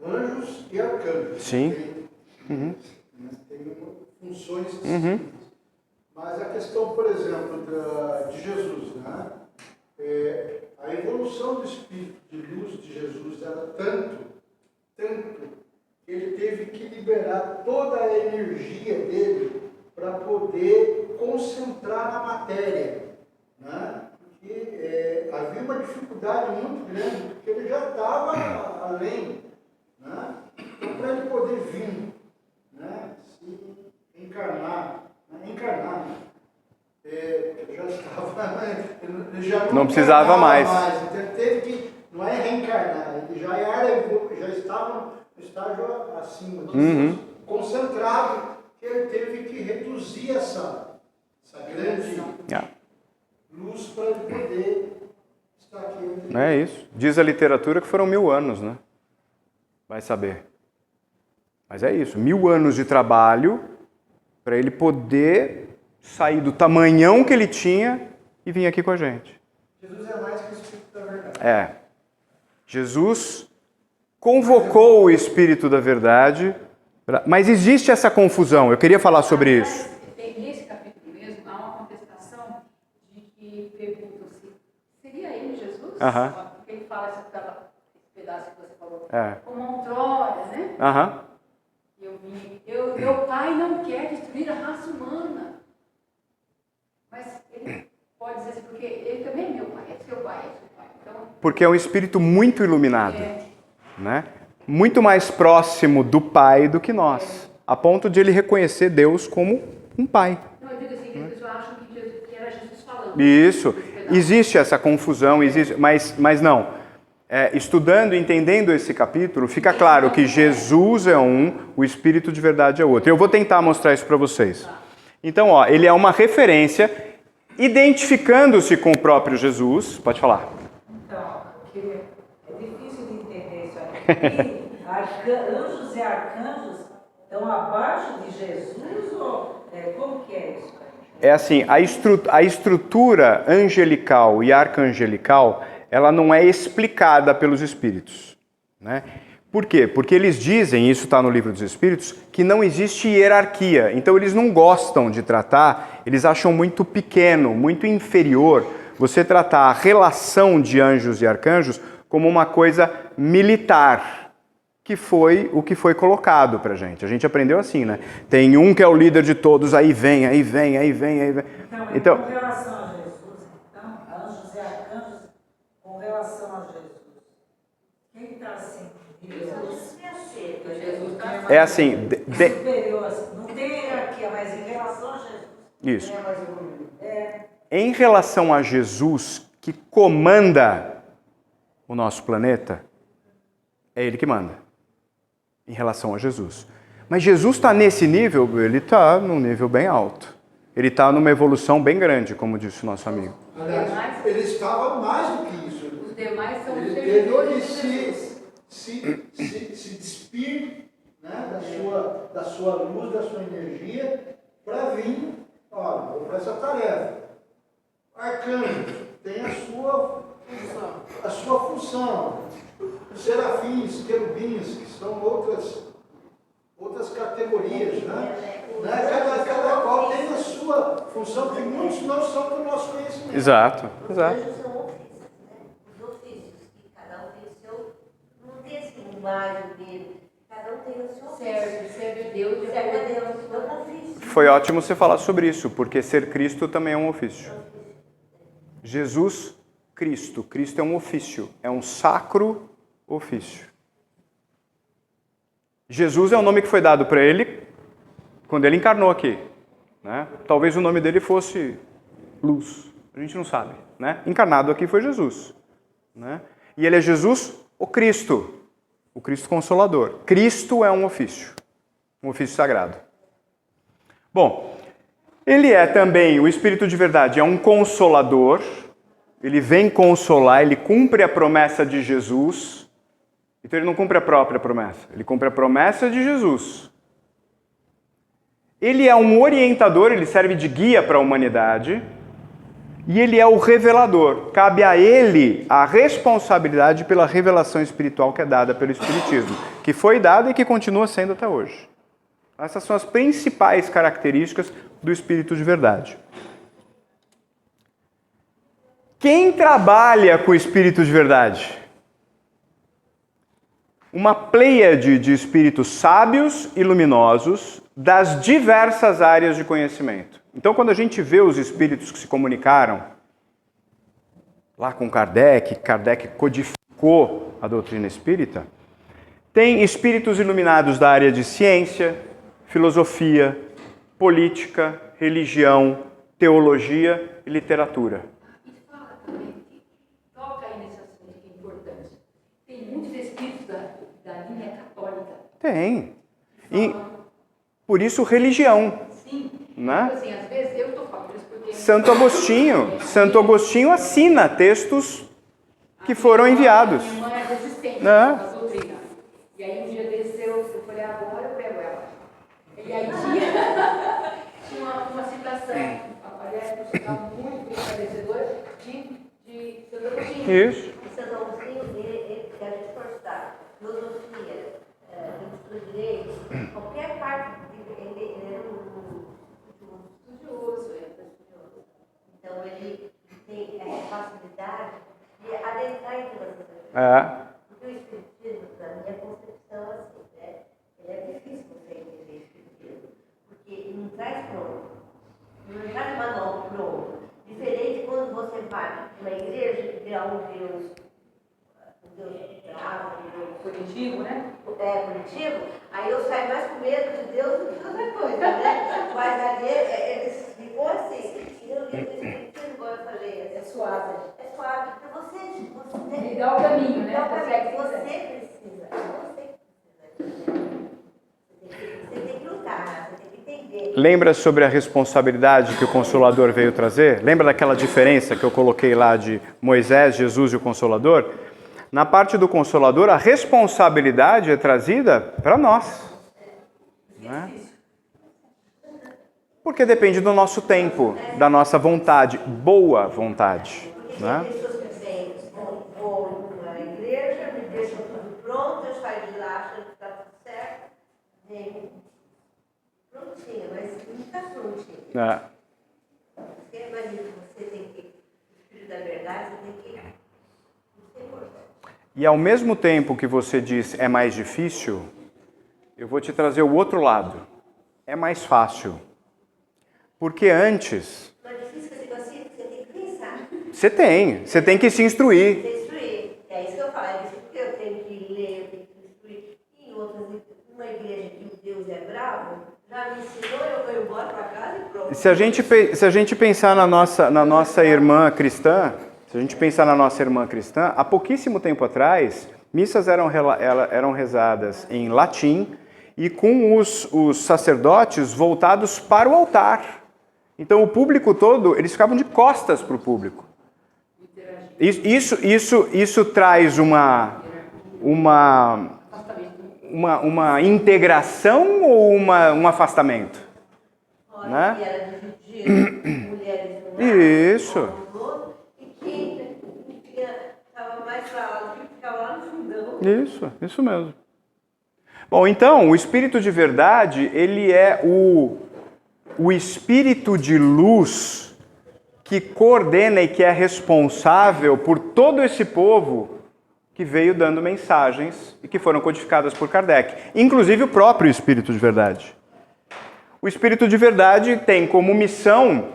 [SPEAKER 2] anjos e arcanjos.
[SPEAKER 1] Sim.
[SPEAKER 2] Tem funções distintas. Mas a questão, por exemplo, de Jesus, né? A evolução do espírito de luz de Jesus era tanto, que ele teve que liberar toda a energia dele para poder concentrar na matéria, né? Porque havia uma dificuldade muito grande, porque ele já estava além, né? Então, para ele poder vir, né? Se encarnar, já estava, ele já
[SPEAKER 1] não precisava mais.
[SPEAKER 2] Então ele teve que, não é reencarnar, ele já estava no estágio acima disso, concentrado, que ele teve que reduzir essa grande luz para ele poder estar aqui entre
[SPEAKER 1] É isso. Diz a literatura que foram 1000 anos, né? Vai saber. Mas é isso, 1000 anos de trabalho para ele poder sair do tamanhão que ele tinha e vir aqui com a gente.
[SPEAKER 2] Jesus é mais que o Espírito da verdade.
[SPEAKER 1] É. Jesus convocou o Espírito da verdade, mas existe essa confusão. Eu queria falar sobre isso.
[SPEAKER 5] Nesse capítulo mesmo, há uma contestação de que perguntam-se, seria ele Jesus?
[SPEAKER 1] Aham.
[SPEAKER 5] Porque ele fala esse pedaço que você falou.
[SPEAKER 1] É.
[SPEAKER 5] Como outrora, né?
[SPEAKER 1] Aham.
[SPEAKER 5] Meu pai não quer destruir a raça humana. Mas ele pode dizer assim, porque ele também é meu pai, é seu pai, é seu pai. Então,
[SPEAKER 1] Porque é um espírito muito iluminado, né? Muito mais próximo do Pai do que nós, a ponto de ele reconhecer Deus como um Pai.
[SPEAKER 5] não, eu digo assim, que as pessoas acham que era Jesus falando.
[SPEAKER 1] Isso, existe essa confusão, existe, mas não. Estudando e entendendo esse capítulo, fica claro que Jesus é um, o Espírito de verdade é outro. Eu vou tentar mostrar isso para vocês. Então, ó, ele é uma referência, identificando-se com o próprio Jesus. Pode falar.
[SPEAKER 6] Então, é difícil de entender isso aqui. Anjos e arcanjos estão abaixo de Jesus ou como que é isso?
[SPEAKER 1] É assim, a estrutura angelical e arcangelical, ela não é explicada pelos espíritos, né? Por quê? Porque eles dizem, isso está no livro dos Espíritos, que não existe hierarquia. Então eles não gostam de tratar, eles acham muito pequeno, muito inferior você tratar a relação de anjos e arcanjos como uma coisa militar, que foi o que foi colocado pra gente. A gente aprendeu assim, né? Tem um que é o líder de todos, aí vem.
[SPEAKER 6] Então, com relação a Jesus, então, anjos e arcanjos, com relação a Jesus, quem está assim?
[SPEAKER 4] Jesus é aceito.
[SPEAKER 5] Jesus está
[SPEAKER 1] É assim,
[SPEAKER 6] Superior, assim, não tem hierarquia, mas em relação a Jesus.
[SPEAKER 1] isso.
[SPEAKER 2] Quem é mais evoluído?
[SPEAKER 1] Em relação a Jesus, que comanda o nosso planeta, é ele que manda. Em relação a Jesus. Mas Jesus está nesse nível, ele está num nível bem alto. Ele está numa evolução bem grande, como disse o nosso amigo.
[SPEAKER 2] Aliás, ele estava mais do que isso.
[SPEAKER 5] Os demais são
[SPEAKER 2] Ele teve
[SPEAKER 5] servidores
[SPEAKER 2] que
[SPEAKER 5] de Jesus.
[SPEAKER 2] se despir, né, da sua luz, da sua energia, para vir, olha, vou para essa tarefa. Arcanjos tem a sua função. Os serafins, querubins, que são outras categorias, né? Cada qual tem a sua função, que muitos não são do nosso conhecimento.
[SPEAKER 1] Exato.
[SPEAKER 4] Os anjos são ofícios, né? Os ofícios, que cada um tem o seu. Não tem assim, mais ou menos. Cada um tem o seu ofício.
[SPEAKER 5] Serve a Deus de
[SPEAKER 4] Serve a Deus, o seu ofício.
[SPEAKER 1] Foi ótimo você falar sobre isso, porque ser Cristo também é um ofício. Jesus Cristo. Cristo é um ofício, é um sacro ofício. Jesus é o nome que foi dado para ele quando ele encarnou aqui, né? Talvez o nome dele fosse Luz, a gente não sabe, né? Encarnado aqui foi Jesus, né? E ele é Jesus, o Cristo Consolador. Cristo é um ofício sagrado. Bom, ele é também, o Espírito de verdade, é um consolador, ele vem consolar, ele cumpre a promessa de Jesus. Então ele não cumpre a própria promessa, ele cumpre a promessa de Jesus. Ele é um orientador, ele serve de guia para a humanidade. E ele é o revelador. Cabe a ele a responsabilidade pela revelação espiritual que é dada pelo Espiritismo, que foi dada e que continua sendo até hoje. Essas são as principais características do Espírito de verdade. Quem trabalha com o Espírito de verdade? Uma pleiade de espíritos sábios e luminosos das diversas áreas de conhecimento. Então, quando a gente vê os espíritos que se comunicaram lá com Kardec codificou a doutrina espírita, tem espíritos iluminados da área de ciência, filosofia, política, religião, teologia e literatura.
[SPEAKER 5] E fala também, toca aí nesse assunto que é importante. Tem muitos espíritos da linha católica.
[SPEAKER 1] Tem. E, por isso, religião.
[SPEAKER 5] Sim.
[SPEAKER 1] Né?
[SPEAKER 5] Assim, às vezes eu estou falando isso porque...
[SPEAKER 1] Santo Agostinho assina textos que foram enviados.
[SPEAKER 5] Minha mãe é resistente
[SPEAKER 1] É.
[SPEAKER 5] à doutrina. E aí um dia desceu, eu falei, agora eu pego ela. E aí tinha uma citação, aliás, por sinal muito esclarecedora, de Santo Agostinho.
[SPEAKER 1] Isso.
[SPEAKER 4] O Santo Agostinho, ele quer reforçar filosofia, estudo de direito, qualquer parte, ele era um estudioso. Então ele tem essa facilidade de adentrar em todas as coisas.
[SPEAKER 1] É.
[SPEAKER 4] Porque o Espiritismo, na minha concepção, assim, né? Ele é difícil você entender o Espiritismo, porque ele não traz pronto, não traz manual pronto. Diferente quando você vai numa igreja que vê um Deus bravo, um Deus
[SPEAKER 5] Positivo, né?
[SPEAKER 4] punitivo, aí eu saio mais com medo de Deus do que outra coisa, né? Mas ali eles ficou assim. E eu li o Espiritismo, igual eu falei,
[SPEAKER 5] É suave.
[SPEAKER 4] é suave. Então você
[SPEAKER 5] Ele dá o caminho, né?
[SPEAKER 4] Então,
[SPEAKER 5] Consegue
[SPEAKER 4] você
[SPEAKER 5] fazer.
[SPEAKER 4] precisa. Você tem que lutar, você tem que entender.
[SPEAKER 1] Lembra sobre a responsabilidade que o Consolador veio trazer? Lembra daquela diferença que eu coloquei lá de Moisés, Jesus e o Consolador? Na parte do Consolador, a responsabilidade é trazida para nós. Né? Porque depende do nosso tempo, da nossa vontade, boa vontade.
[SPEAKER 4] Porque
[SPEAKER 1] Né?
[SPEAKER 4] tem pessoas que vêm, vão na igreja, me deixam tudo pronto, eu saio de lá achando que está tudo certo. Vem prontinha, mas não está prontinha.
[SPEAKER 1] É.
[SPEAKER 4] Você imagina que você tem que, o Espírito da Verdade, você tem que. Isso é importante.
[SPEAKER 1] E ao mesmo tempo que você diz é mais difícil, eu vou te trazer o outro lado. É mais fácil. Porque antes,
[SPEAKER 4] Não é difícil que eu digo assim, porque você tem que pensar.
[SPEAKER 1] você tem que se instruir.
[SPEAKER 4] Tem que instruir. É isso que eu falo, é isso que eu tenho que ler, eu tenho que instruir. E em outras, uma igreja que o Deus é bravo, já me ensinou, eu vou embora para casa e pronto.
[SPEAKER 1] Se a gente pensar na nossa irmã cristã, há pouquíssimo tempo atrás, missas eram rezadas em latim e com os sacerdotes voltados para o altar. Então o público todo, eles ficavam de costas para o público. Isso traz uma integração ou um afastamento?
[SPEAKER 4] Olha,
[SPEAKER 1] Né?
[SPEAKER 4] que era dividir mulheres no lado,
[SPEAKER 1] Isso.
[SPEAKER 4] homens no outro, e quem estava mais para lá, que ficava lá no fundão.
[SPEAKER 1] Isso mesmo. Bom, então, o Espírito de verdade, ele é o Espírito de luz que coordena e que é responsável por todo esse povo que veio dando mensagens e que foram codificadas por Kardec, inclusive o próprio Espírito de verdade. O Espírito de verdade tem como missão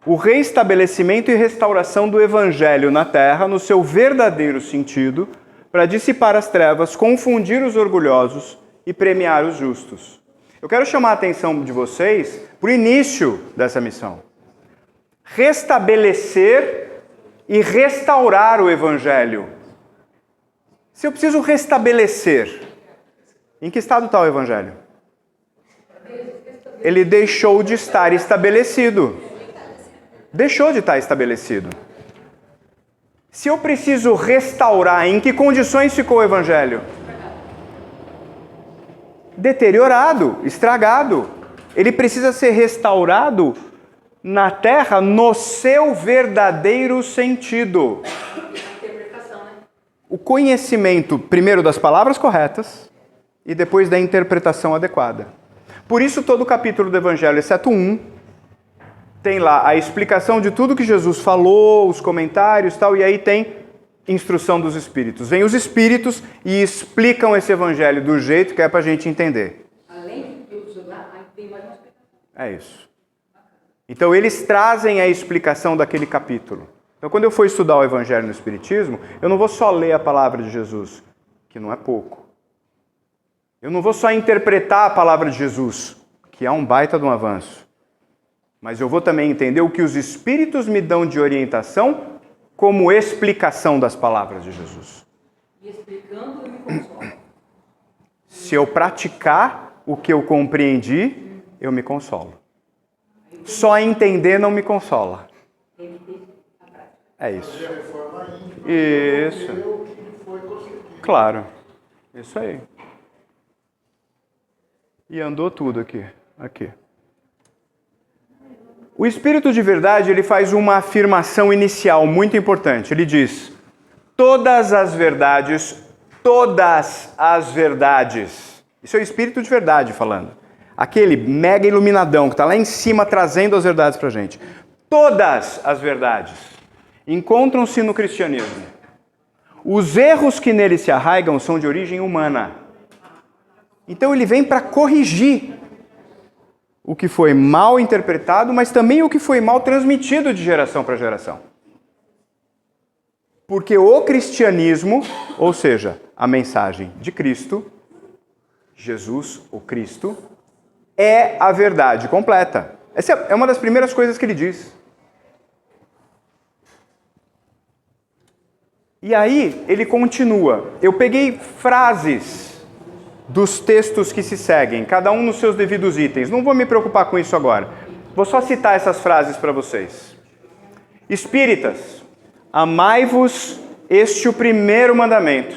[SPEAKER 1] o reestabelecimento e restauração do Evangelho na Terra no seu verdadeiro sentido, para dissipar as trevas, confundir os orgulhosos e premiar os justos. Eu quero chamar a atenção de vocês para o início dessa missão. Restabelecer e restaurar o Evangelho. Se eu preciso restabelecer, em que estado está o Evangelho? Ele deixou de estar estabelecido. Deixou de estar estabelecido. Se eu preciso restaurar, em que condições ficou o Evangelho? Deteriorado, estragado. Ele precisa ser restaurado na Terra no seu verdadeiro sentido.
[SPEAKER 5] Interpretação, né?
[SPEAKER 1] O conhecimento, primeiro, das palavras corretas e depois da interpretação adequada. Por isso, todo o capítulo do Evangelho, exceto um, tem lá a explicação de tudo que Jesus falou, os comentários e tal, e aí tem instrução dos Espíritos. Vem os Espíritos e explicam esse Evangelho do jeito que é para a gente entender.
[SPEAKER 5] Além de eu jogar, aí tem mais uma explicação.
[SPEAKER 1] É isso. Então, eles trazem a explicação daquele capítulo. Então, quando eu for estudar o Evangelho no Espiritismo, eu não vou só ler a palavra de Jesus, que não é pouco. Eu não vou só interpretar a palavra de Jesus, que é um baita de um avanço. Mas eu vou também entender o que os Espíritos me dão de orientação como explicação das palavras de Jesus.
[SPEAKER 5] E explicando, eu me consolo.
[SPEAKER 1] Se eu praticar o que eu compreendi, eu me consolo. Só entender não me consola. É isso.
[SPEAKER 2] Fazer a reforma íntima.
[SPEAKER 1] Isso.
[SPEAKER 2] O que foi construído.
[SPEAKER 1] Claro. Isso aí. E andou tudo aqui. Aqui. O Espírito de verdade, ele faz uma afirmação inicial muito importante. Ele diz: todas as verdades. Isso é o Espírito de verdade falando. Aquele mega iluminadão que está lá em cima trazendo as verdades para a gente. Todas as verdades encontram-se no cristianismo. Os erros que nele se arraigam são de origem humana. Então ele vem para corrigir o que foi mal interpretado, mas também o que foi mal transmitido de geração para geração. Porque o cristianismo, ou seja, a mensagem de Cristo, Jesus, o Cristo, é a verdade completa. Essa é uma das primeiras coisas que ele diz. E aí ele continua. Eu peguei frases dos textos que se seguem, cada um nos seus devidos itens. Não vou me preocupar com isso agora. Vou só citar essas frases para vocês. Espíritas, amai-vos este o primeiro mandamento,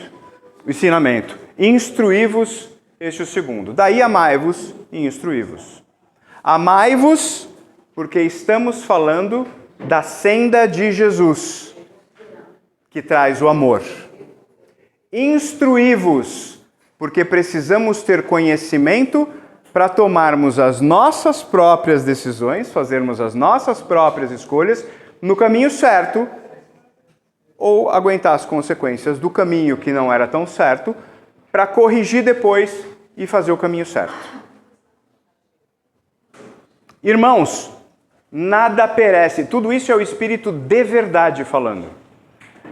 [SPEAKER 1] o ensinamento. Instruí-vos este o segundo. Daí amai-vos e instruí-vos. Amai-vos porque estamos falando da senda de Jesus, que traz o amor. Instruí-vos porque precisamos ter conhecimento para tomarmos as nossas próprias decisões, fazermos as nossas próprias escolhas no caminho certo, ou aguentar as consequências do caminho que não era tão certo, para corrigir depois e fazer o caminho certo. Irmãos, nada perece. Tudo isso é o Espírito de verdade falando.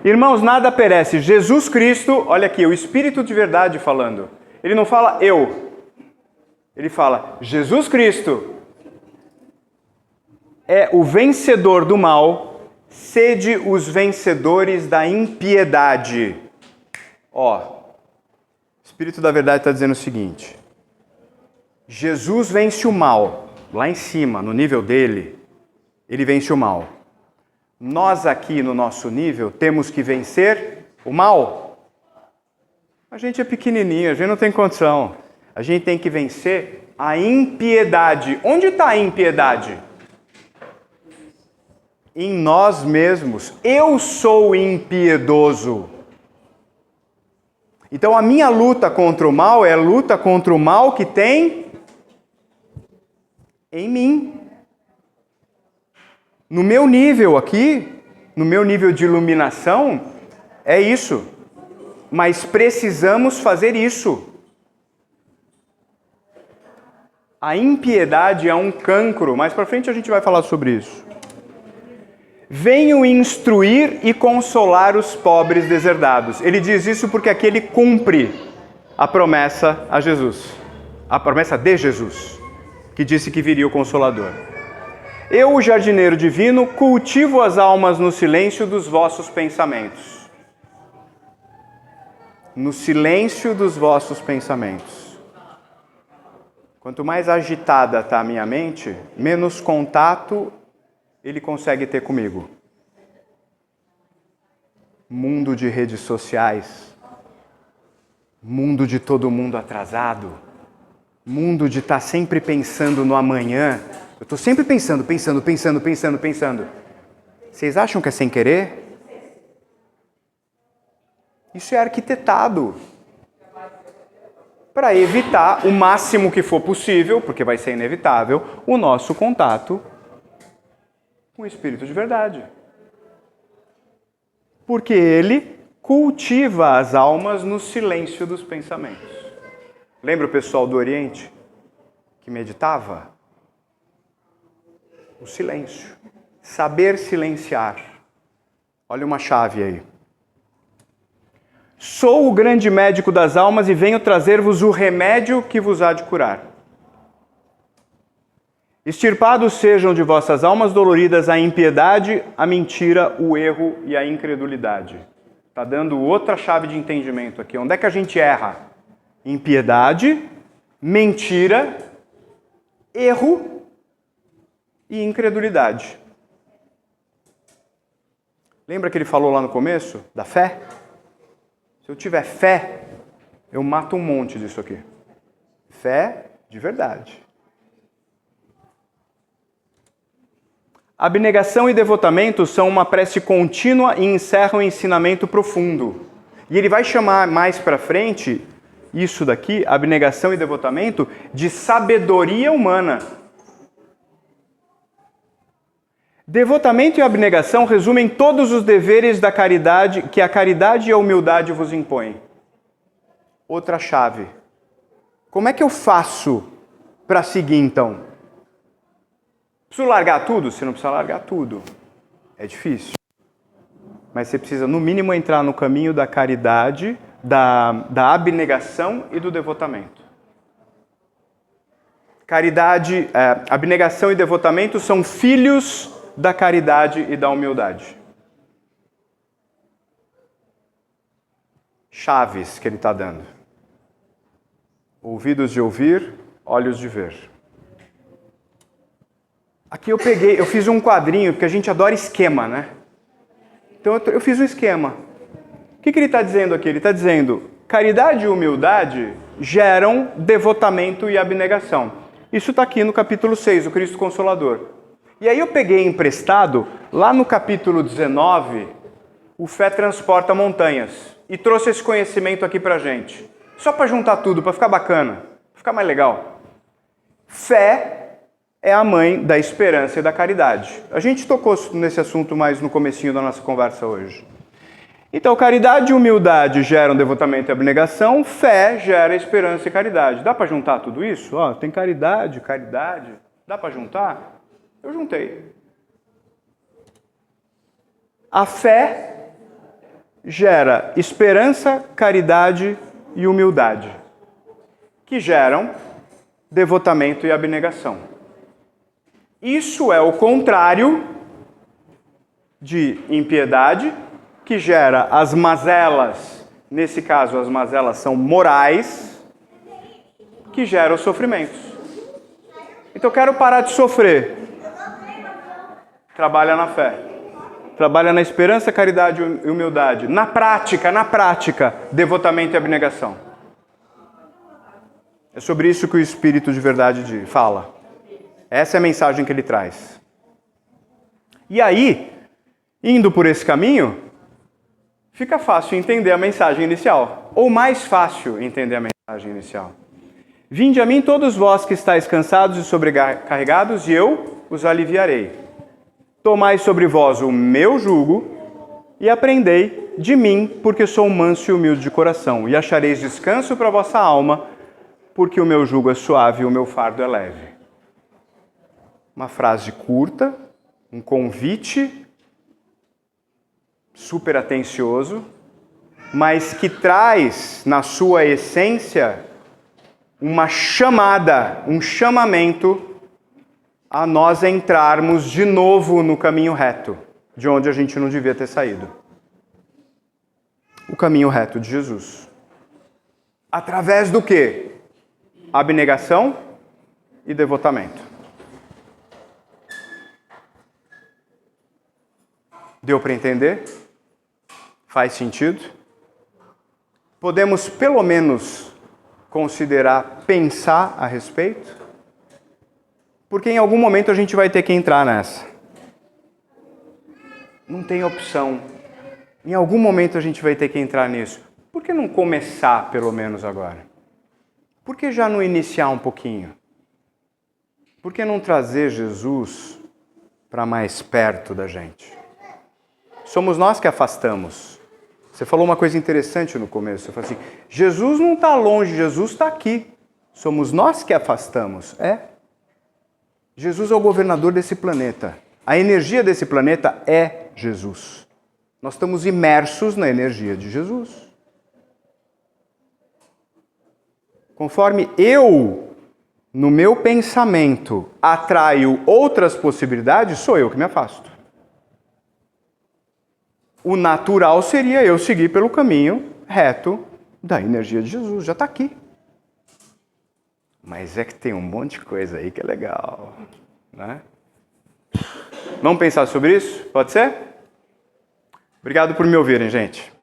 [SPEAKER 1] Irmãos, nada perece. Jesus Cristo, olha aqui, o Espírito de verdade falando. Ele não fala eu. Ele fala, Jesus Cristo é o vencedor do mal, sede os vencedores da impiedade. Ó, o Espírito da verdade está dizendo o seguinte: Jesus vence o mal, lá em cima, no nível dele, ele vence o mal. Nós aqui no nosso nível temos que vencer o mal. A gente é pequenininho, a gente não tem condição. A gente tem que vencer a impiedade. Onde está a impiedade? Em nós mesmos. Eu sou impiedoso. Então a minha luta contra o mal é a luta contra o mal que tem em mim. No meu nível aqui, no meu nível de iluminação, é isso. Mas precisamos fazer isso. A impiedade é um cancro. Mais para frente a gente vai falar sobre isso. Venho instruir e consolar os pobres deserdados. Ele diz isso porque aqui ele cumpre a promessa a Jesus. A promessa de Jesus, que disse que viria o Consolador. Eu, o jardineiro divino, cultivo as almas no silêncio dos vossos pensamentos. No silêncio dos vossos pensamentos. Quanto mais agitada está a minha mente, menos contato ele consegue ter comigo. Mundo de redes sociais. Mundo de todo mundo atrasado. Mundo de estar sempre pensando no amanhã. Eu estou sempre pensando. Vocês acham que é sem querer? Isso é arquitetado para evitar o máximo que for possível, porque vai ser inevitável, o nosso contato com o Espírito de verdade. Porque ele cultiva as almas no silêncio dos pensamentos. Lembra o pessoal do Oriente que meditava? O silêncio. Saber silenciar. Olha uma chave aí. Sou o grande médico das almas e venho trazer-vos o remédio que vos há de curar. Extirpados sejam de vossas almas doloridas a impiedade, a mentira, o erro e a incredulidade. Está dando outra chave de entendimento aqui. Onde é que a gente erra? Impiedade, mentira, erro e incredulidade. Lembra que ele falou lá no começo da fé? Se eu tiver fé, eu mato um monte disso aqui. Fé de verdade. Abnegação e devotamento são uma prece contínua e encerram um ensinamento profundo. E ele vai chamar mais para frente isso daqui, abnegação e devotamento, de sabedoria humana. Devotamento e abnegação resumem todos os deveres da caridade que a caridade e a humildade vos impõem. Outra chave. Como é que eu faço para seguir então? Preciso largar tudo? Você não precisa largar tudo. É difícil. Mas você precisa, no mínimo, entrar no caminho da caridade, da abnegação e do devotamento. Caridade, abnegação e devotamento são filhos da caridade e da humildade. Chaves que ele está dando. Ouvidos de ouvir, olhos de ver. Aqui eu fiz um quadrinho, porque a gente adora esquema, né? Então eu fiz um esquema. O que ele está dizendo aqui? Ele está dizendo, caridade e humildade geram devotamento e abnegação. Isso está aqui no capítulo 6, o Cristo Consolador. E aí eu peguei emprestado, lá no capítulo 19, o Fé Transporta Montanhas. E trouxe esse conhecimento aqui pra gente. Só para juntar tudo, para ficar bacana, para ficar mais legal. Fé é a mãe da esperança e da caridade. A gente tocou nesse assunto mais no comecinho da nossa conversa hoje. Então, caridade e humildade geram devotamento e abnegação, fé gera esperança e caridade. Dá para juntar tudo isso? Ó, tem caridade. Dá para juntar? Eu juntei. A fé gera esperança, caridade e humildade, que geram devotamento e abnegação. Isso é o contrário de impiedade, que gera as mazelas, nesse caso as mazelas são morais, que geram os sofrimentos. Então eu quero parar de sofrer. Trabalha na fé. Trabalha na esperança, caridade e humildade. Na prática, devotamento e abnegação. É sobre isso que o Espírito de verdade fala. Essa é a mensagem que ele traz. E aí, indo por esse caminho, fica fácil entender a mensagem inicial. Ou mais fácil entender a mensagem inicial. Vinde a mim todos vós que estáis cansados e sobrecarregados, e eu os aliviarei. Tomai sobre vós o meu jugo e aprendei de mim, porque sou manso e humilde de coração, e achareis descanso para a vossa alma, porque o meu jugo é suave e o meu fardo é leve. Uma frase curta, um convite super atencioso, mas que traz na sua essência uma chamada, um chamamento a nós entrarmos de novo no caminho reto, de onde a gente não devia ter saído. O caminho reto de Jesus. Através do quê? Abnegação e devotamento. Deu para entender? Faz sentido? Podemos, pelo menos, considerar, pensar a respeito? Porque em algum momento a gente vai ter que entrar nessa. Não tem opção. Em algum momento a gente vai ter que entrar nisso. Por que não começar, pelo menos agora? Por que já não iniciar um pouquinho? Por que não trazer Jesus para mais perto da gente? Somos nós que afastamos. Você falou uma coisa interessante no começo. Você falou assim, Jesus não está longe, Jesus está aqui. Somos nós que afastamos. Jesus é o governador desse planeta. A energia desse planeta é Jesus. Nós estamos imersos na energia de Jesus. Conforme eu, no meu pensamento, atraio outras possibilidades, sou eu que me afasto. O natural seria eu seguir pelo caminho reto da energia de Jesus. Já está aqui. Mas é que tem um monte de coisa aí que é legal, né? Vamos pensar sobre isso? Pode ser? Obrigado por me ouvirem, gente.